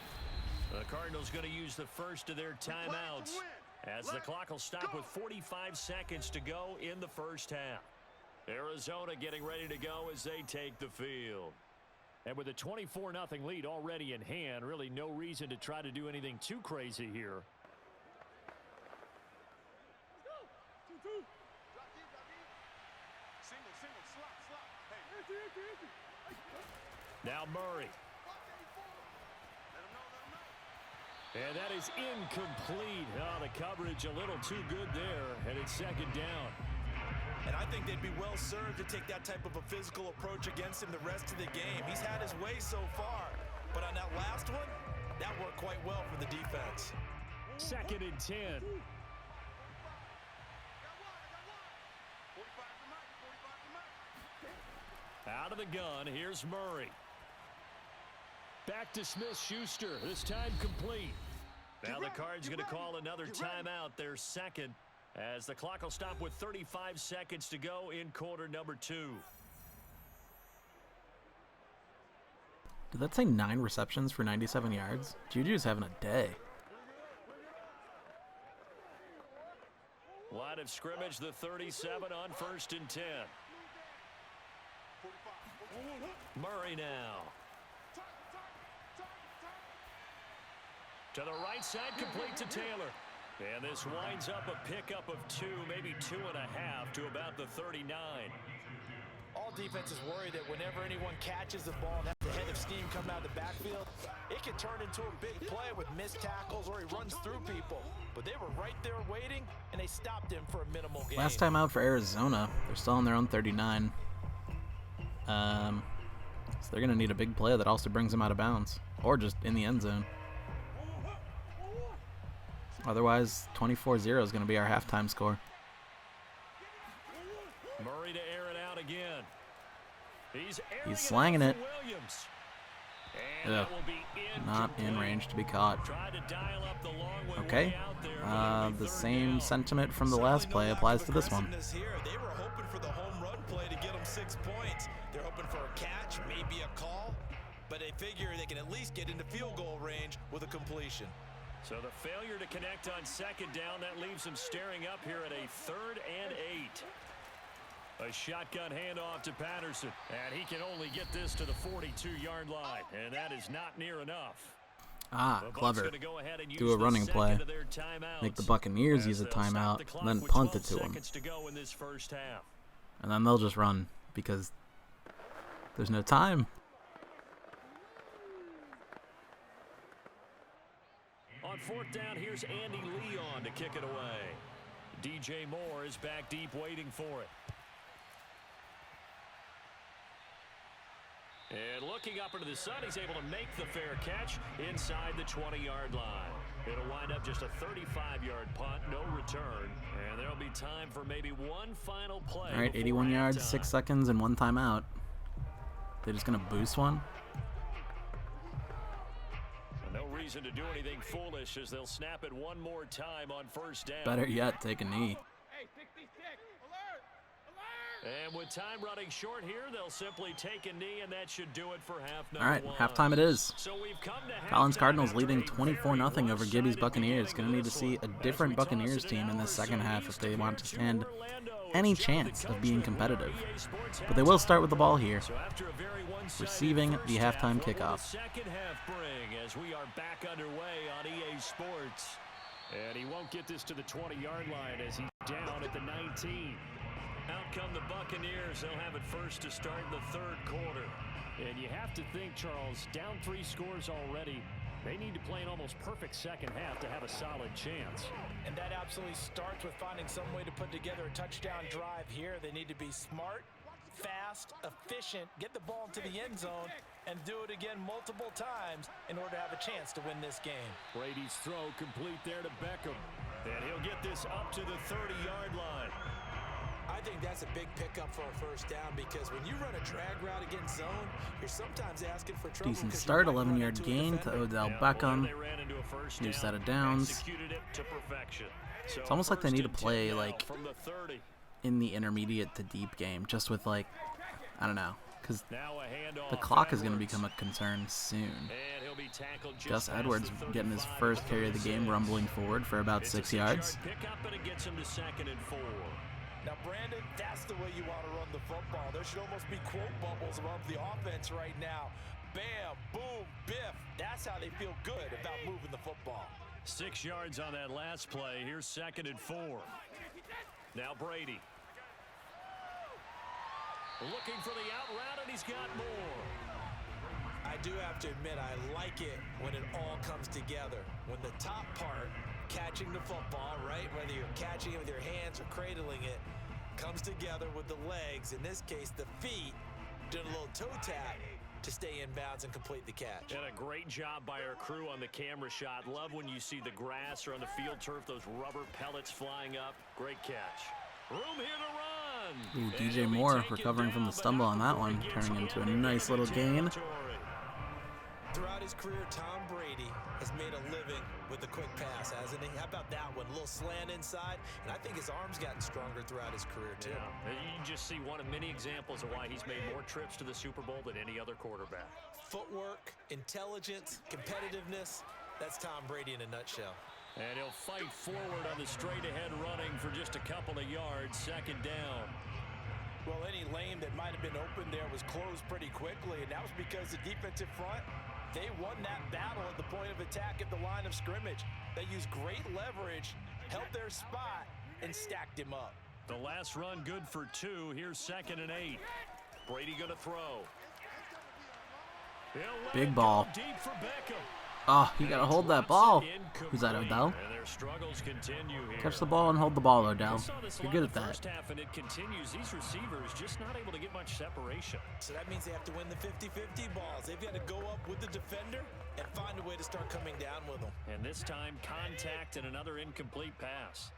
The Cardinals going to use the first of their timeouts as the clock will stop with 45 seconds to go in the first half. Arizona getting ready to go as they take the field. And with a 24-0 lead already in hand, really no reason to try to do anything too crazy here. Now Murray. And that is incomplete. Oh, the coverage a little too good there, and it's 2nd down. And I think they'd be well served to take that type of a physical approach against him the rest of the game. He's had his way so far, but on that last one, that worked quite well for the defense. 2nd and 10. Out of the gun, here's Murray. Back to Smith-Schuster, this time complete. Now the Cards going to call another timeout, their second, as the clock will stop with 35 seconds to go in quarter number 2. Did that say 9 receptions for 97 yards? Juju's having a day. Line of scrimmage, the 37 on 1st and 10. Murray now. To the right side, complete to Taylor. And this winds up a pickup of 2, maybe 2.5 to about the 39. All defenses worry that whenever anyone catches the ball and has the head of steam come out of the backfield, it can turn into a big play with missed tackles or he runs through people. But they were right there waiting, and they stopped him for a minimal gain. Last time out for Arizona. They're still on their own 39. So they're going to need a big play that also brings them out of bounds. Or just in the end zone. Otherwise, 24-0 is going to be our halftime score. Murray to air it out again. He's slanging it. Williams. Ugh. Not in range to be caught. Okay. The same sentiment from the last play applies to this one. They were hoping for the home run play to get them 6 points. They're hoping for a catch, maybe a call, but they figure they can at least get into field goal range with a completion. So the failure to connect on 2nd down, that leaves them staring up here at a 3rd and 8. A shotgun handoff to Patterson, and he can only get this to the 42-yard line, and that is not near enough. Ah, clever. Go do a running play. Make the Buccaneers use a timeout, and then punt it to them. And then they'll just run because there's no time. On 4th down, here's Andy Leon to kick it away. DJ Moore is back deep waiting for it. And looking up into the sun, he's able to make the fair catch inside the 20-yard line. It'll wind up just a 35-yard punt, no return. And there'll be time for maybe one final play. All right, 81 yards, 6 seconds, and 1 timeout. They're just going to boost one? No reason to do anything foolish as they'll snap it one more time on 1st down. Better yet, take a knee. And with time running short here, they'll simply take a knee, and that should do it for half number 1. All right, halftime it is. So we've come to Colin's Cardinals leading 24-0 over Gibby's Buccaneers. Going to need to see a different Buccaneers team in the second half if they want to stand any chance of being competitive. But they will start with the ball here, receiving the halftime kickoff. Second half bring as we are back underway on EA Sports. And he won't get this to the 20-yard line as he's down at the 19. Out come the Buccaneers. They'll have it first to start in the 3rd quarter. And you have to think, Charles, down 3 scores already. They need to play an almost perfect second half to have a solid chance. And that absolutely starts with finding some way to put together a touchdown drive here. They need to be smart, fast, efficient, get the ball into the end zone, and do it again multiple times in order to have a chance to win this game. Brady's throw complete there to Beckham. And he'll get this up to the 30-yard line. I think that's a big pickup for a 1st down because when you run a drag route against zone, you're sometimes asking for trouble. Decent start, 11-yard gain to Odell Beckham. New set of downs. It's almost like they need to play like in the intermediate to deep game, just with like, I don't know, because the clock is going to become a concern soon. Gus Edwards getting his first carry of the game, rumbling forward for about 6 yards. Now, Brandon, that's the way you want to run the football. There should almost be quote bubbles above the offense right now. Bam, boom, biff. That's how they feel good about moving the football. 6 yards on that last play. Here's 2nd and 4. Now Brady. Looking for the out route, and he's got more. I do have to admit, I like it when it all comes together. When the top part, catching the football, right, whether you're catching it with your hands or cradling it, comes together with the legs, in this case the feet, doing a little toe tap. to stay in bounds and complete the catch. And a great job by our crew on the camera shot. Love when you see the grass or on the field turf, those rubber pellets flying up. Great catch. Room here to run. Ooh, DJ Moore recovering from the stumble on that one, turning into a nice little gain. Throughout his career, Tom Brady has made a living with the quick pass, hasn't he? How about that one? A little slant inside, and I think his arm's gotten stronger throughout his career, too. Yeah. You just see one of many examples of why he's made more trips to the Super Bowl than any other quarterback. Footwork, intelligence, competitiveness, that's Tom Brady in a nutshell. And he'll fight forward on the straight-ahead running for just a couple of yards, second down. Well, any lane that might have been open there was closed pretty quickly, and that was because the defensive front, they won that battle at the point of attack at the line of scrimmage. They used great leverage, held their spot, and stacked him up. The last run good for 2. Here's 2nd and 8. Brady going to throw. Big ball. Deep for Beckham. Oh, you got to hold that ball. Who's that, Odell? And their struggles continue here. Catch the ball and hold the ball, Odell. You're good at that. First half, and it continues. These receivers just not able to get much separation. So that means they have to win the 50-50 balls. They've got to go up with the defender and find a way to start coming down with them. And this time, contact and another incomplete pass.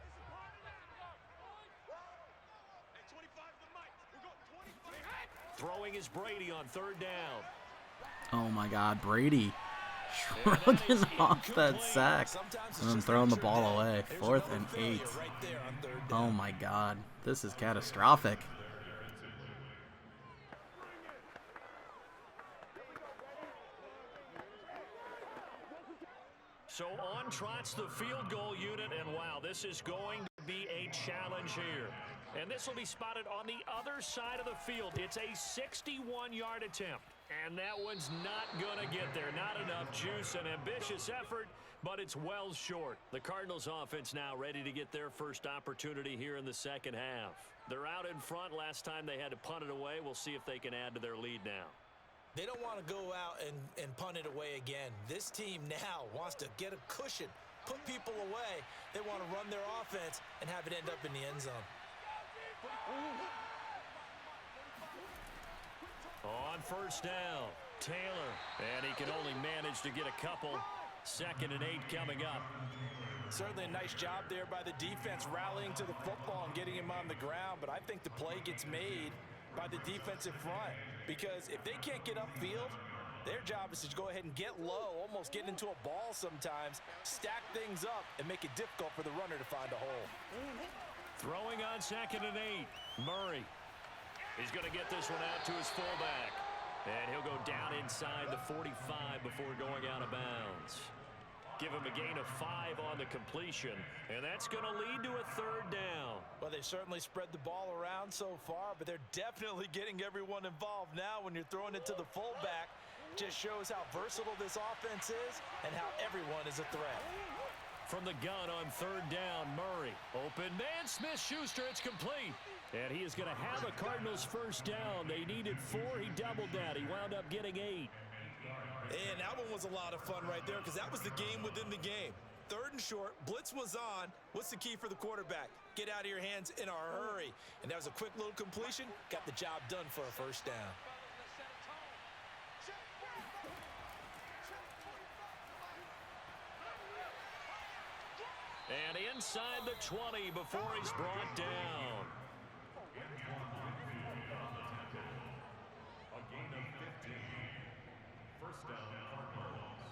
Throwing is Brady on 3rd down. Oh my God, Brady shrugging off that sack and then throwing the ball away. 4th and 8. Oh my God, this is catastrophic. So on trots the field goal unit, and wow, this is going to be a challenge here. And this will be spotted on the other side of the field. It's a 61-yard attempt, and that one's not going to get there. Not enough juice, an ambitious effort, but it's well short. The Cardinals offense now ready to get their first opportunity here in the second half. They're out in front. Last time they had to punt it away. We'll see if they can add to their lead now. They don't want to go out and punt it away again. This team now wants to get a cushion, put people away. They want to run their offense and have it end up in the end zone. On 1st down, Taylor, and he can only manage to get a couple. 2nd and 8 coming up. Certainly a nice job there by the defense, rallying to the football and getting him on the ground, but I think the play gets made by the defensive front, because if they can't get upfield, their job is to go ahead and get low, almost get into a ball sometimes, stack things up, and make it difficult for the runner to find a hole. Throwing on 2nd and 8, Murray. He's going to get this one out to his fullback. And he'll go down inside the 45 before going out of bounds. Give him a gain of 5 on the completion, and that's going to lead to a 3rd down. Well, they've certainly spread the ball around so far, but they're definitely getting everyone involved now when you're throwing it to the fullback. Just shows how versatile this offense is and how everyone is a threat. From the gun on 3rd down, Murray. Open man, Smith-Schuster, it's complete. And he is going to have a Cardinals first down. They needed 4, he doubled that. He wound up getting 8. And that one was a lot of fun right there, because that was the game within the game. 3rd and short, blitz was on. What's the key for the quarterback? Get out of your hands in a hurry. And that was a quick little completion. Got the job done for a first down. And inside the 20 before he's brought down. A gain of 15. First down, Cardinals.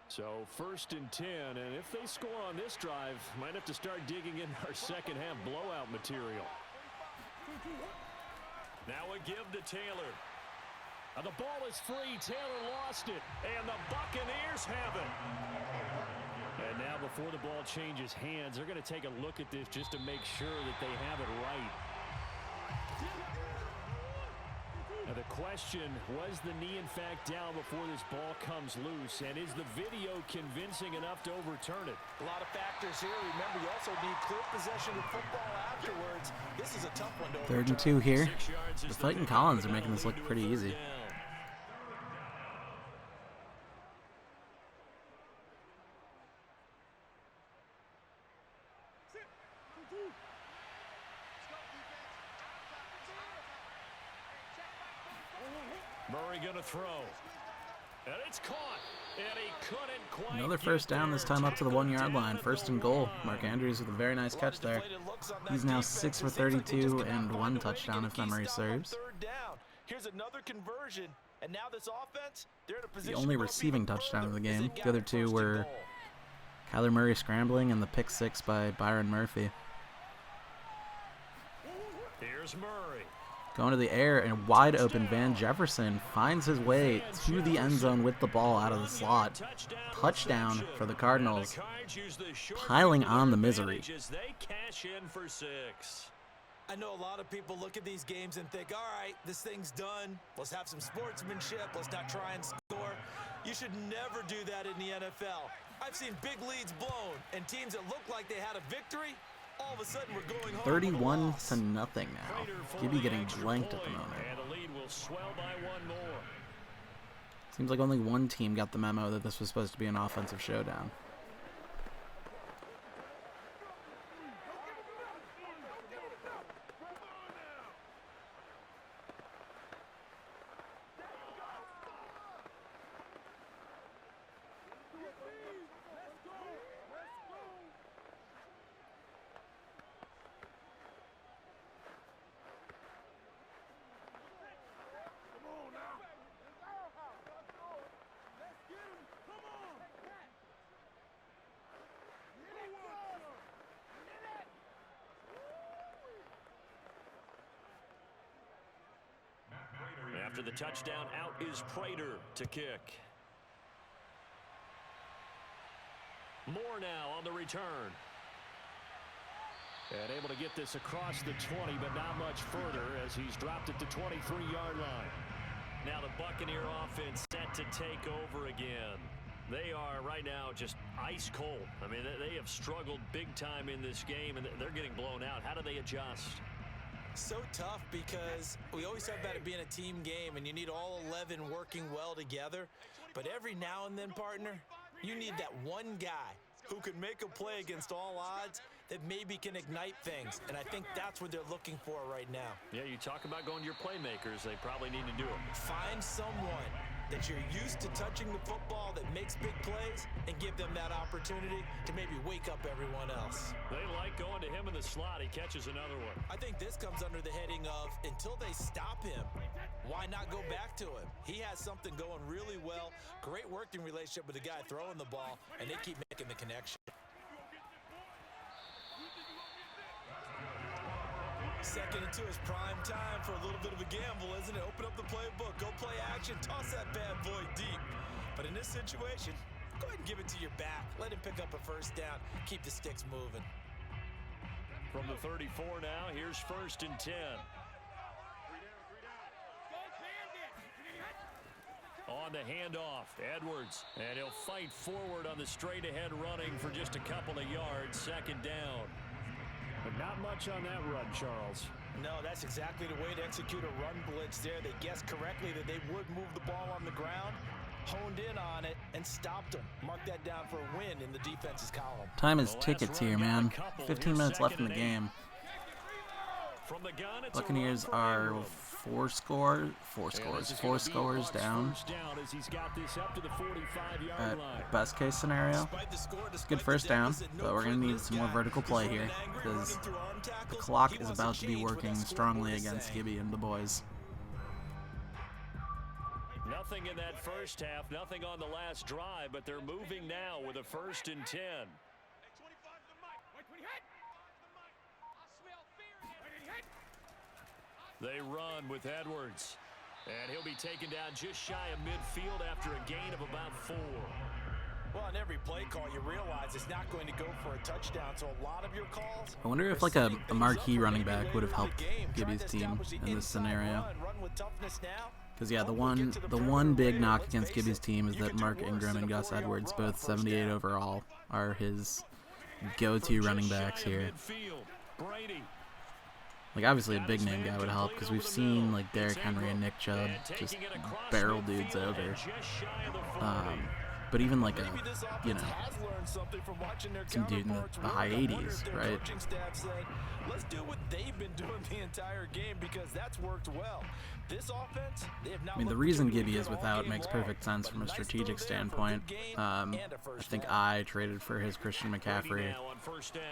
So 1st and 10, and if they score on this drive, might have to start digging in our second half blowout material. Now a give to Taylor. And the ball is free. Taylor lost it, and the Buccaneers have it. And now before the ball changes hands, they're going to take a look at this just to make sure that they have it right. Now the question, was the knee in fact down before this ball comes loose? And is the video convincing enough to overturn it? A lot of factors here. Remember, you also need clear possession of football afterwards. This is a tough one to overturn. 3rd and 2 here. The fighting Collins are making this look pretty easy. Murray going to throw. And it's caught. And he couldn't quite Another first down, this time up to the 1-yard line. First and goal. Mark Andrews with a very nice catch there. He's now 6 for 32 and 1 touchdown if memory serves. Here's another conversion, and now this offense, they're in a position The only receiving touchdown of the game. The other two were Kyler Murray scrambling and the pick 6 by Byron Murphy. Here's Murray. Going to the air, and wide open Van Jefferson finds his way to the end zone with the ball out of the slot. Touchdown for the Cardinals, piling on the misery. They cash in for 6. I know a lot of people look at these games and think, all right, this thing's done. Let's have some sportsmanship. Let's not try and score. You should never do that in the NFL. I've seen big leads blown, and teams that look like they had a victory, all of a sudden we're going home 31 to nothing now. Gibby getting blanked at the moment. And the lead will swell by 1 more. Seems like only one team got the memo that this was supposed to be an offensive showdown. After the touchdown, out is Prater to kick. Moore now on the return. And able to get this across the 20, but not much further as he's dropped at the 23-yard line. Now the Buccaneer offense set to take over again. They are right now just ice cold. I mean, they have struggled big time in this game, and they're getting blown out. How do they adjust? So tough because we always talk about it being a team game and you need all 11 working well together. But every now and then, partner, you need that one guy who can make a play against all odds that maybe can ignite things. And I think that's what they're looking for right now. Yeah, you talk about going to your playmakers. They probably need to do it. Find someone that you're used to touching the football that makes big plays and give them that opportunity to maybe wake up everyone else. They like going to him in the slot. He catches another one. I think this comes under the heading of until they stop him, why not go back to him? He has something going really well. Great working relationship with the guy throwing the ball, and they keep making the connection. Second and 2 is prime time for a little bit of a gamble, isn't it? Open up the playbook, go play action, toss that bad boy deep. But in this situation, go ahead and give it to your back. Let him pick up a first down. Keep the sticks moving. From the 34 now, here's 1st and 10. On the handoff, Edwards, and he'll fight forward on the straight-ahead running for just a couple of yards. 2nd down. But not much on that run, Charles. No, that's exactly the way to execute a run blitz there. They guessed correctly that they would move the ball on the ground, honed in on it, and stopped them. Mark that down for a win in the defense's column. Time is tickets here, man. 15 minutes left in the game. Buccaneers are four scores down at best case scenario. It's a good first down, but we're going to need some more vertical play here because the clock is about to be working strongly against Gibby and the boys. Nothing in that first half, nothing on the last drive, but they're moving now with a 1st and 10. They run with Edwards, and he'll be taken down just shy of midfield after a gain of about 4. Well, on every play call, you realize it's not going to go for a touchdown, so a lot of your calls... I wonder if like a marquee running back would have helped Gibby's team in this scenario. Because yeah, the one big knock against Gibby's team is that Mark Ingram and Gus Edwards, both 78 overall, are his go-to running backs here. Like, obviously a big name guy would help because we've seen like Derrick Henry and Nick Chubb just barrel dudes over. But even like a, you know, some dude in the high 80s, right? Let's do what they've been doing the entire game because that's worked well. This offense, they have now I mean, the looked reason to do Gibby it is all without game makes long. perfect sense from a But nice strategic throw there for a standpoint. good gain I and a first think down. I traded for his Christian McCaffrey. Now on first down.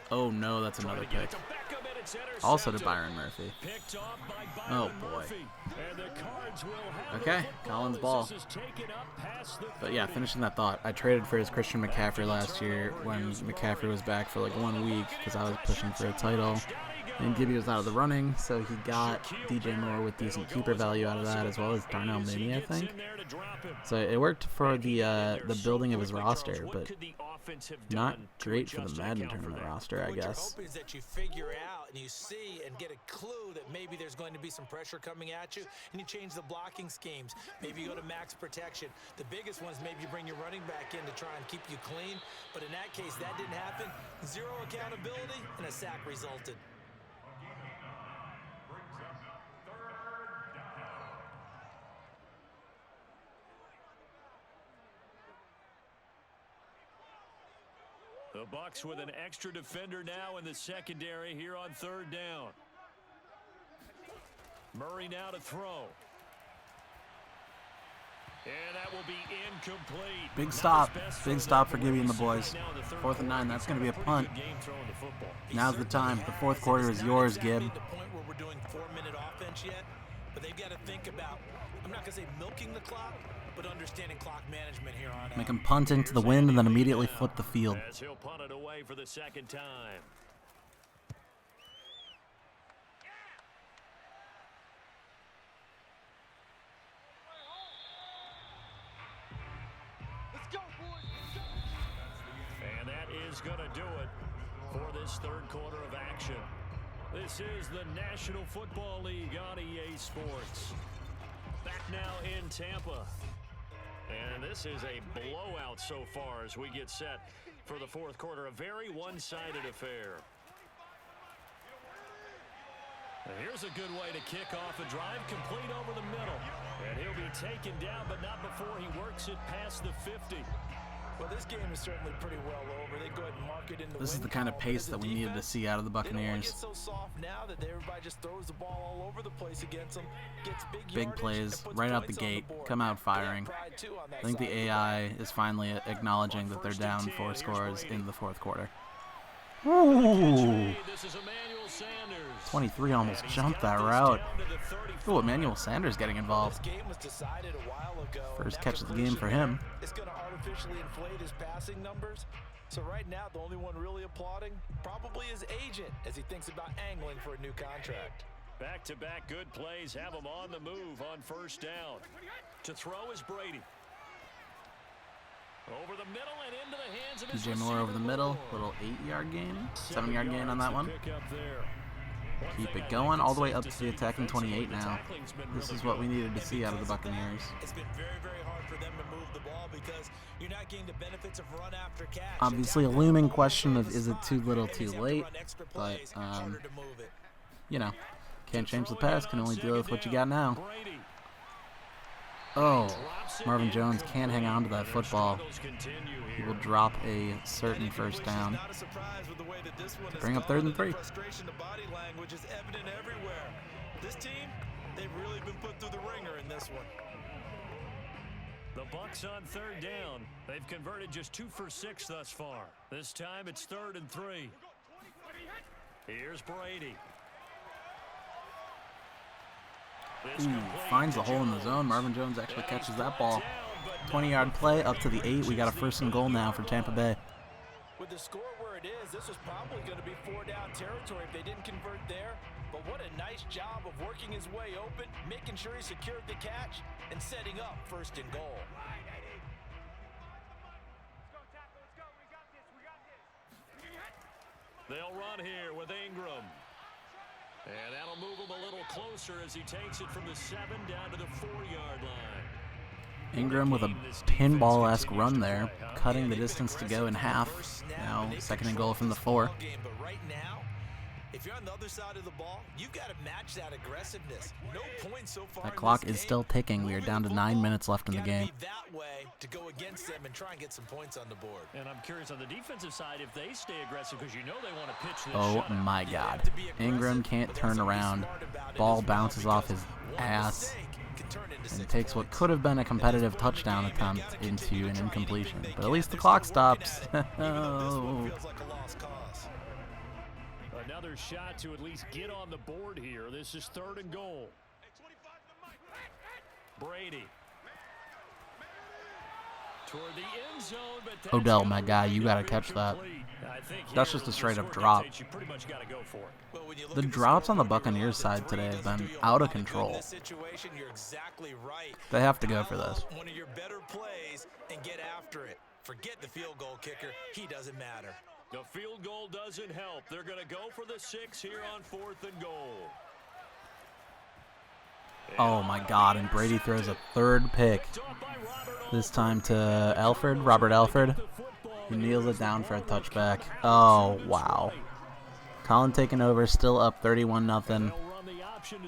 Oh no, that's another Trying to get pick. it to Beckham, and it's Also to intercepted. Byron Murphy. Picked off by Oh, Byron boy. Murphy. And the Cards will have Okay, the football Colin's as ball. this is taken up past the But yeah, 30. finishing that thought, I traded for his Christian McCaffrey last year when McCaffrey was back for like 1 week because I was pushing for a title. And Gibby was out of the running, so he got DJ Moore with decent keeper value out of that, as well as Darnell Mooney, I think. So it worked for the building of his roster, but not great for the Madden tournament roster, I What you're guess. hoping is that you figure out and you see and get a clue that maybe there's going to be some pressure coming at you, and you change the blocking schemes. Maybe you go to max protection. The biggest ones, maybe you bring your running back in to try and keep you clean. But in that case, that didn't happen. Zero accountability, and a sack resulted. The Bucs with an extra defender now in the secondary here on third down. Murray now to throw. And that will be incomplete. Big Not stop. his best Big throw stop there for Gibby and the what we boys. see right now in the third 4th and 9, quarter. that's He's going to be a had punt. pretty good game throwing the football. Now's the time, the fourth Has, quarter and is it's not yours, exactly Gib. at the point where we're doing 4-minute offense yet, but they've got to think about, I'm not going to say milking the clock, but understanding clock management here on out. Make him punt into the wind and then immediately flip the field. As he'll punt it away for the second time. And that is going to do it for this third quarter of action. This is the National Football League on EA Sports. Back now in Tampa. And this is a blowout so far as we get set for the fourth quarter. A very one-sided affair. And here's a good way to kick off a drive, complete over the middle. And he'll be taken down, but not before he works it past the 50. Well, this game is certainly pretty well over. They go ahead and mark it in the This is win the kind of column. pace As a that we needed to defense, see out of the they don't want to Buccaneers. get so soft now that everybody just throws the ball all over the place against them. Gets Big yardage, plays and puts right out the points on gate. board. Come out They have firing. pride, too, on that I think the side of the AI is finally acknowledging that they're First and down 10, 4 here's scores Brady. in the fourth quarter. Catch Ooh, made. This is Emmanuel Sanders. 23 almost And he's jumped got that this route. down to the 35. Ooh, Emmanuel Sanders getting This involved. game was decided a while ago. First That catch of the game for completion him. It's going to artificially inflate his passing numbers. So right now, the only one really applauding probably his agent as he thinks about angling for a new contract. Back-to-back good plays have him on the move on first down. To throw is Brady. Over the middle and into the hands of his DJ Moore over the receiver, middle. Moore. Little 8-yard gain. 7-yard gain on that yards one. to pick up there. One Keep thing it I going like all the way is up to to see the attacking defensively, 28 the now. tackling's been This really is what we good. needed to see out of the Buccaneers. It's been very, very hard for them to move the ball because you're not getting the benefits of run after catch. Obviously, a Attack them looming all over question the of is it spot, too little and too he's having to late, run extra but plays, harder to move it. you know, can't change the past, can only deal with what you got now. Brady Oh, drops it Marvin Jones can't hang on to that Their football. struggles continue He here. will drop a certain first down. Not a surprise with the way that this one has Bring up gone, 3rd and and the 3. frustration, the body language is evident everywhere. This team, they've really been put through the ringer in this one. The Bucs on third down. They've converted just 2 for 6 thus far. This time it's 3rd and 3. Here's Brady. This Ooh, complete finds to the hole in the Jones. zone. Marvin Jones actually And catches he's that brought ball. down, but 20-yard play up to the 8. We got a first and goal now for Tampa Bay. With the score where it is, this was probably going to be 4-down territory if they didn't convert there. But what a nice job of working his way open, making sure he secured the catch, and setting up 1st and goal. they'll run here with Ingram. And that'll move him a little closer as he takes it from the 7 down to the 4-yard line. Ingram with a pinball-esque run there, cutting the distance to go in half. Now, 2nd and goal from the 4. But right now, If you're on the other side of the ball, you've got to match that aggressiveness. No points so far. That clock is still ticking. We are down to 9 minutes left in the game. Be that way to go against them and try and get some points on the board. And I'm curious on the defensive side if they stay aggressive because you know they want to pitch this Oh shutout. my God. Ingram can't turn around. Ball bounces off his ass and takes what could have been a competitive touchdown attempt into an incompletion. But at least the clock stops. Oh. Another shot to at least get on the board here. This is 3rd and goal. Brady. Toward the end zone, but that's Odell, my guy, you got to catch that. That's just a straight-up drop. You pretty much got to go for it. The drops on the Buccaneers side today have been out of control. They have to go for this. One of your better plays and get after it. Forget the field goal kicker. He doesn't matter. The field goal doesn't help. They're going to go for the 6 here on 4th and goal. Oh my God, and Brady throws a 3rd pick. This time to Robert Alford, who kneels it down for a touchback. Oh, wow. Colin taking over, still up 31-0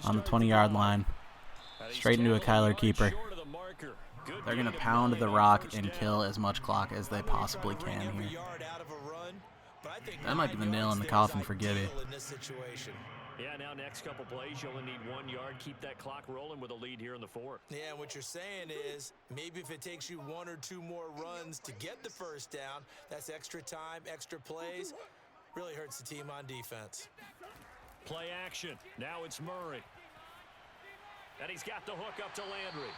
on the 20-yard line. Straight into a Kyler keeper. They're going to pound the rock and kill as much clock as they possibly can here. That might be the nail in the coffin for Gibby. Yeah, now next couple plays, you only need 1 yard. Keep that clock rolling with a lead here in the 4th. Yeah, and what you're saying is maybe if it takes you 1 or 2 more runs to get the first down, that's extra time, extra plays. Really hurts the team on defense. Play action. Now it's Murray. And he's got the hook up to Landry.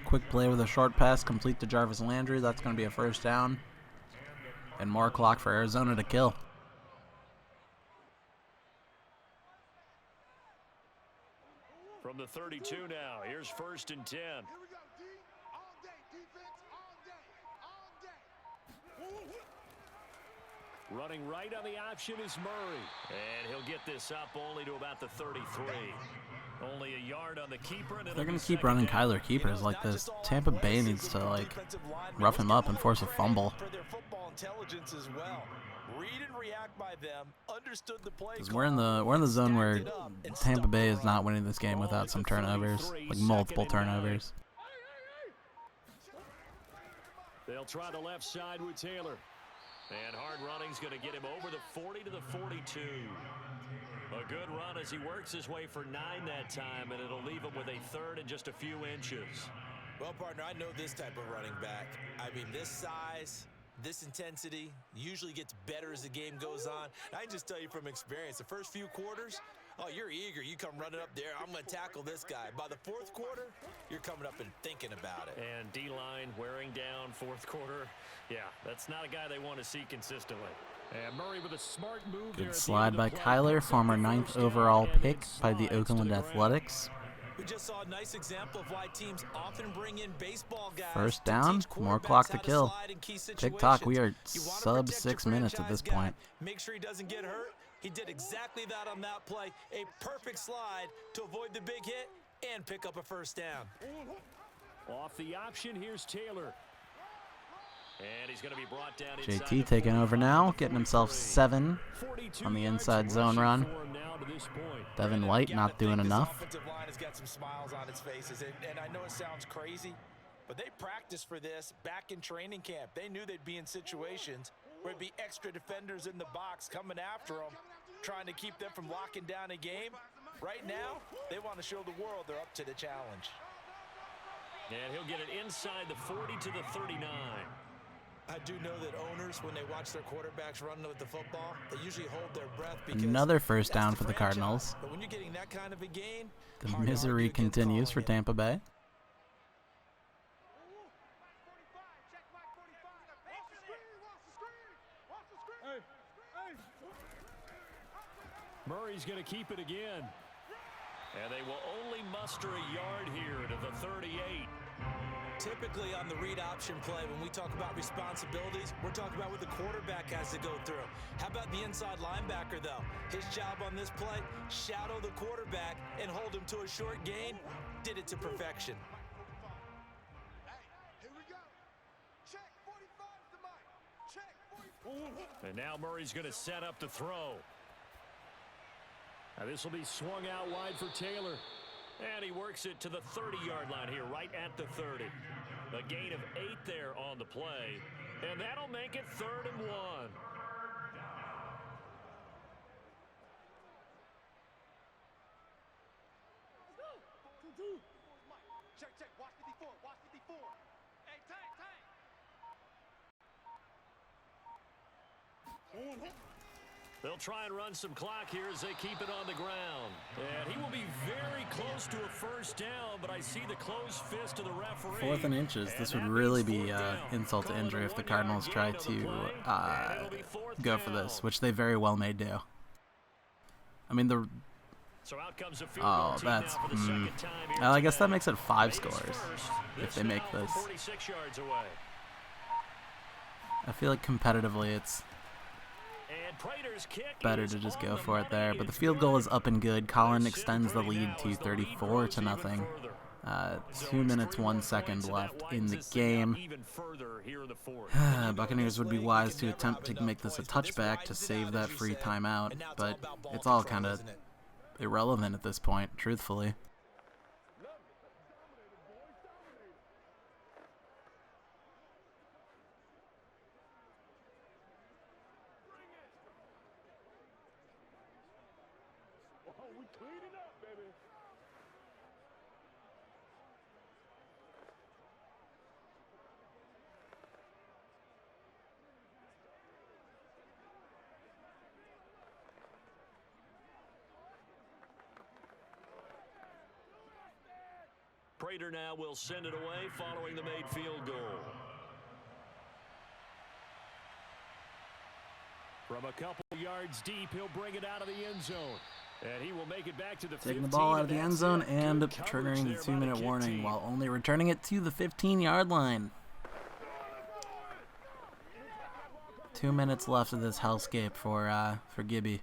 Quick play with a short pass, complete to Jarvis Landry. That's going to be a first down. And more clock for Arizona to kill. From the 32 now, here's 1st and 10. Here we go, D. All day, defense, all day, all day. Running right on the option is Murray. And he'll get this up only to about the 33. Only a yard on the keeper. And They're going to keep running Kyler keepers like this. Tampa Bay needs to, like, rough him up and force a fumble. For their football intelligence as well. Read and react by them. Understood the play. Because we're in the zone where Tampa Bay is not winning this game without some turnovers, like multiple turnovers. They'll try the left side with Taylor. And hard running's going to get him over the 40 to the 42. A good run as he works his way for 9 that time, and it'll leave him with a 3rd and just a few inches. Well, partner, I know this type of running back. I mean, this size, this intensity usually gets better as the game goes on. I can just tell you from experience, the first few quarters, oh, you're eager. You come running up there. I'm going to tackle this guy. By the 4th quarter, you're coming up and thinking about it. And D-line wearing down 4th quarter. Yeah, that's not a guy they want to see consistently. And Murray with a smart move. Good slide by Kyler, former 9th overall pick by the Oakland Athletics. We just saw a nice example of why teams often bring in baseball guys. First down, more clock to kill. Tick-tock, we are sub 6 minutes at this point. Make sure he doesn't get hurt. He did exactly that on that play. A perfect slide to avoid the big hit and pick up a first down. Off the option, here's Taylor. And he's going to be brought down. JT taking over now, getting himself 7 on the inside zone run. Devin White not doing enough. Offensive line has got some smiles on its faces, and I know it sounds crazy, but they practiced for this back in training camp. They knew they'd be in situations where it'd be extra defenders in the box coming after them, trying to keep them from locking down a game. Right now, they want to show the world they're up to the challenge. And he'll get it inside the 40 to the 39. I do know that owners, when they watch their quarterbacks run with the football, they usually hold their breath because another first down for the Cardinals. But when you're getting that kind of a gain, the misery continues for Tampa Bay. Murray's going to keep it again. And they will only muster a yard here to the 38. Typically on the read option play, when we talk about responsibilities, we're talking about what the quarterback has to go through. How about the inside linebacker, though? His job on this play, shadow the quarterback and hold him to a short gain. Did it to perfection. Hey, here we go. Check 45 to Mike. Check 45. And now Murray's going to set up the throw. Now this will be swung out wide for Taylor. And he works it to the 30-yard line here, right at the 30. A gain of 8 there on the play. And that'll make it 3rd and 1. Check, check. Watch 54. Watch 54. Hey, tank. They'll try and run some clock here as they keep it on the ground. And he will be very close to a first down, but I see the closed fist of the referee. 4th and inches. This would really be insult to injury if the Cardinals tried to go for this, which they very well may do. I mean, So out comes a field goal team that's... now for the second time here I guess that today. makes it 5 It's scores first. if they make now this. 46 yards away. I feel like competitively it's And Prater's kick better is to just on go the for it there. money. But the It's field goal is good. up and good. Colin They're extends the sitting lead now to as the lead 34 grows to even nothing. further. 2 minutes, 1 Points, second and that left in widens the this thing game. out even further here in the fourth. Buccaneers would be wise to attempt to make this a touchback to save that free timeout, but it's all kind of irrelevant at this point, truthfully. Prater now will send it away following the made field goal. From a couple yards deep, he'll bring it out of the end zone. And he will make it back to the 15. Taking the ball out of the end zone and Good coverage triggering the there by 2-minute kick warning team. while only returning it to the 15-yard line. 2 minutes left of this hellscape for Gibby.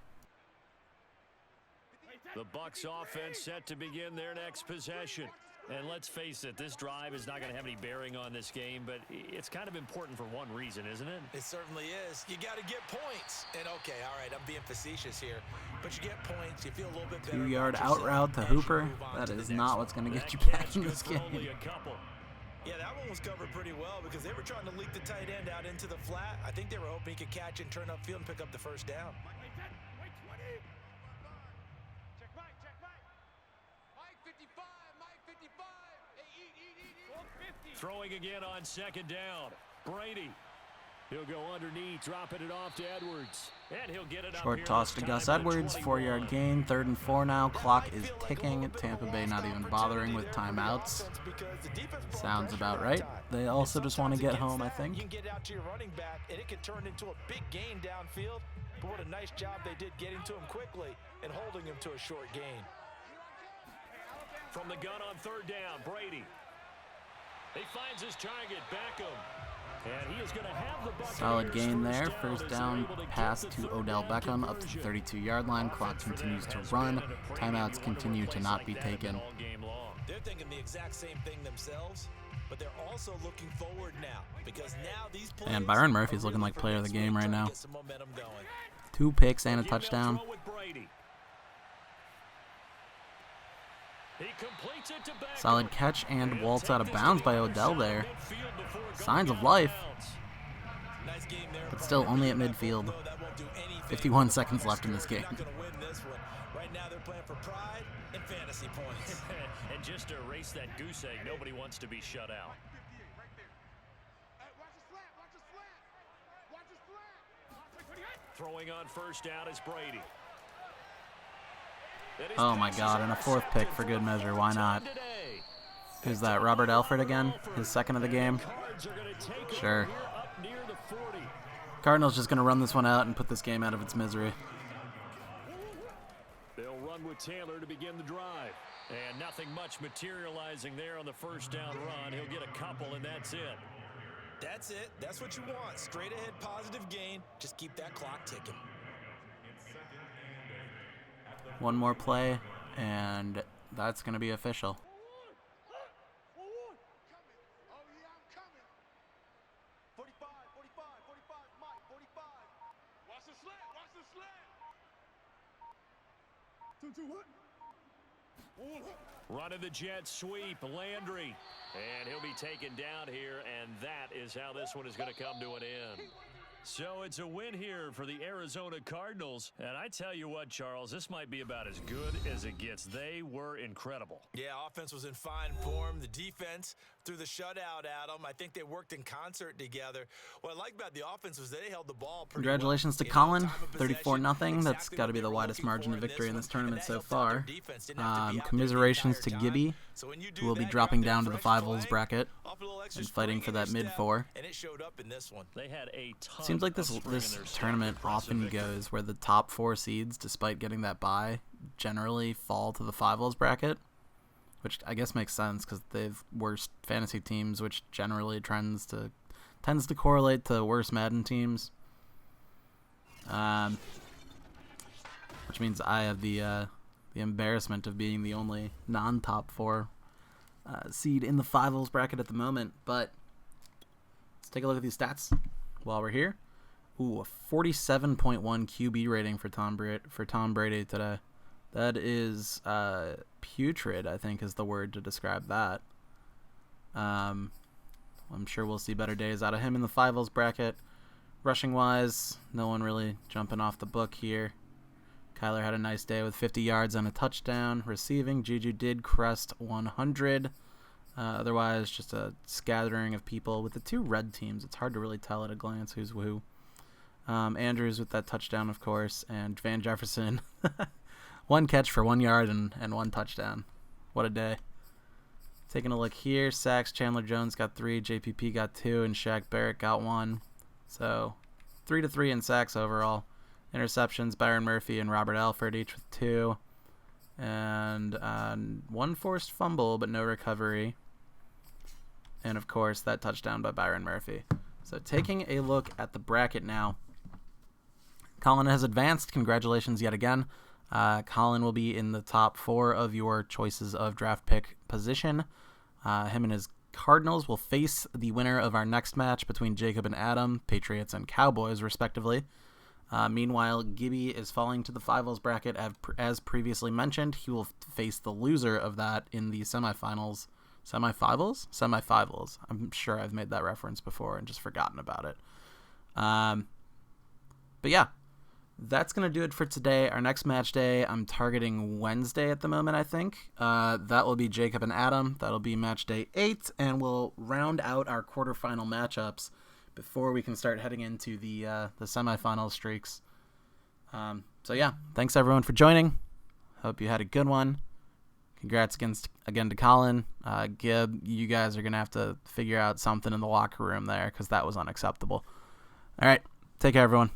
The Bucs offense set to begin their next possession. And let's face it, this drive is not going to have any bearing on this game, but it's kind of important for one reason, isn't it? It certainly is. You got to get points. And okay, all right, I'm being facetious here, but you get points. You feel a little bit better. 2-yard about out yourself route to as you Hooper. move on That to the is next not one. what's going to get That you back catch in good this for only game. a couple. Yeah, that one was covered pretty well because they were trying to leak the tight end out into the flat. I think they were hoping he could catch and turn upfield and pick up the first down. Check Mike, check Mike. Mike 55, Mike 55. Hey, eat. Throwing again on second down. Brady. He'll go underneath, dropping it off to Edwards. And he'll get it up Short here toss this to time Gus at the Edwards, 21. 4-yard gain, 3rd and 4 now. Clock is ticking. Tampa Bay not even bothering with timeouts. Sounds about right. They also just want to get home, I You think. can get out to your running back, and it can turn into a big gain downfield. But what a nice job they did getting to him quickly and holding him to a short gain. From the gun on 3rd down, Brady. He finds his target, Beckham. And he is going to have the Buccaneers Solid gain there. as First they're down able to get pass the to 3rd Odell down Beckham up to the conversion. 32-yard line. Clock continues to run. Timeouts continue to not be taken. All game long. They're thinking the exact same thing themselves, but they're also looking forward now because now these plays And Byron are Murphy's looking really like for player of next the game week, right trying to now. get some momentum going. 2 picks and a Give him touchdown. throw with Brady. He completes it to Beckham. Solid catch and He'll waltz take out of this bounds to by the other Odell side there. of midfield before going Signs of out life. bounds. Nice game there, But still only at midfield. No, that won't do anything 51 for the seconds Bucs. left in this They're game. not gonna win this one. Right now they're playing for pride and fantasy points. And just to erase that goose egg, nobody wants to be shut out. 58 right there. Hey, watch the slant, watch the slant. Watch the slant. Throwing on 1st down is Brady. And his Oh my pass is God, and a 4th intercepted pick for the good measure. 4th Why time not? today. Who's that, Robert Alford again? His second of the game? Cards are gonna take over Sure. here up near the 40. Cardinals just going to run this one out and put this game out of its misery. They'll run with Taylor to begin the drive. And nothing much materializing there on the 1st down run. He'll get a couple, and that's it. That's it. That's what you want. Straight ahead positive gain. Just keep that clock ticking. One more play, and that's going to be official. Oh, yeah, I'm coming. 45, 45, 45, Mike, 45. Running the jet sweep, Landry. And he'll be taken down here, and that is how this one is going to come to an end. So it's a win here for the Arizona Cardinals. And I tell you what, Charles, this might be about as good as it gets. They were incredible. Yeah, offense was in fine form. The defense threw the shutout at them. I think they worked in concert together. What I like about the offense was they held the ball pretty Congratulations to Colin, 34-0. That's got to be the widest margin of victory in this tournament so far. Commiserations to Gibby, who will be dropping down to the 5-holes bracket and fighting for that mid-4. And it showed up in this one. They had a ton. Seems like this tournament often goes where the top 4 seeds, despite getting that bye, generally fall to the 5-holes bracket, which I guess makes sense because they've worst fantasy teams, which generally tends to correlate to worse Madden teams. Which means I have the embarrassment of being the only non-top 4 seed in the 5-holes bracket at the moment. But let's take a look at these stats while we're here. Ooh, a 47.1 QB rating for Tom Brady today. That is putrid, I think, is the word to describe that. I'm sure we'll see better days out of him in the 5-holes bracket. Rushing-wise, no one really jumping off the book here. Kyler had a nice day with 50 yards and a touchdown. Receiving, Juju did crest 100. Otherwise, just a scattering of people. With the 2 red teams, it's hard to really tell at a glance who's who. Andrews with that touchdown, of course, and Van Jefferson. 1 catch for 1 yard and 1 touchdown. What a day. Taking a look here, sacks, Chandler Jones got 3, JPP got 2, and Shaq Barrett got 1. So 3-3 in sacks overall. Interceptions, Byron Murphy and Robert Alford each with 2. And 1 forced fumble, but no recovery. And, of course, that touchdown by Byron Murphy. So taking a look at the bracket now. Colin has advanced. Congratulations yet again. Colin will be in the top 4 of your choices of draft pick position. Him and his Cardinals will face the winner of our next match between Jacob and Adam, Patriots and Cowboys, respectively. Meanwhile, Gibby is falling to the 5-holes bracket. As previously mentioned, he will face the loser of that in the semifinals. Semi-5-holes? Semi-5-holes. I'm sure I've made that reference before and just forgotten about it. But yeah, that's going to do it for today. Our next match day, I'm targeting Wednesday at the moment, I think. That will be Jacob and Adam. That'll be match day 8, and we'll round out our quarterfinal matchups before we can start heading into the semifinal streaks. So yeah, thanks everyone for joining. Hope you had a good one. Congrats again to Colin. Gib, you guys are going to have to figure out something in the locker room there because that was unacceptable. All right, take care, everyone.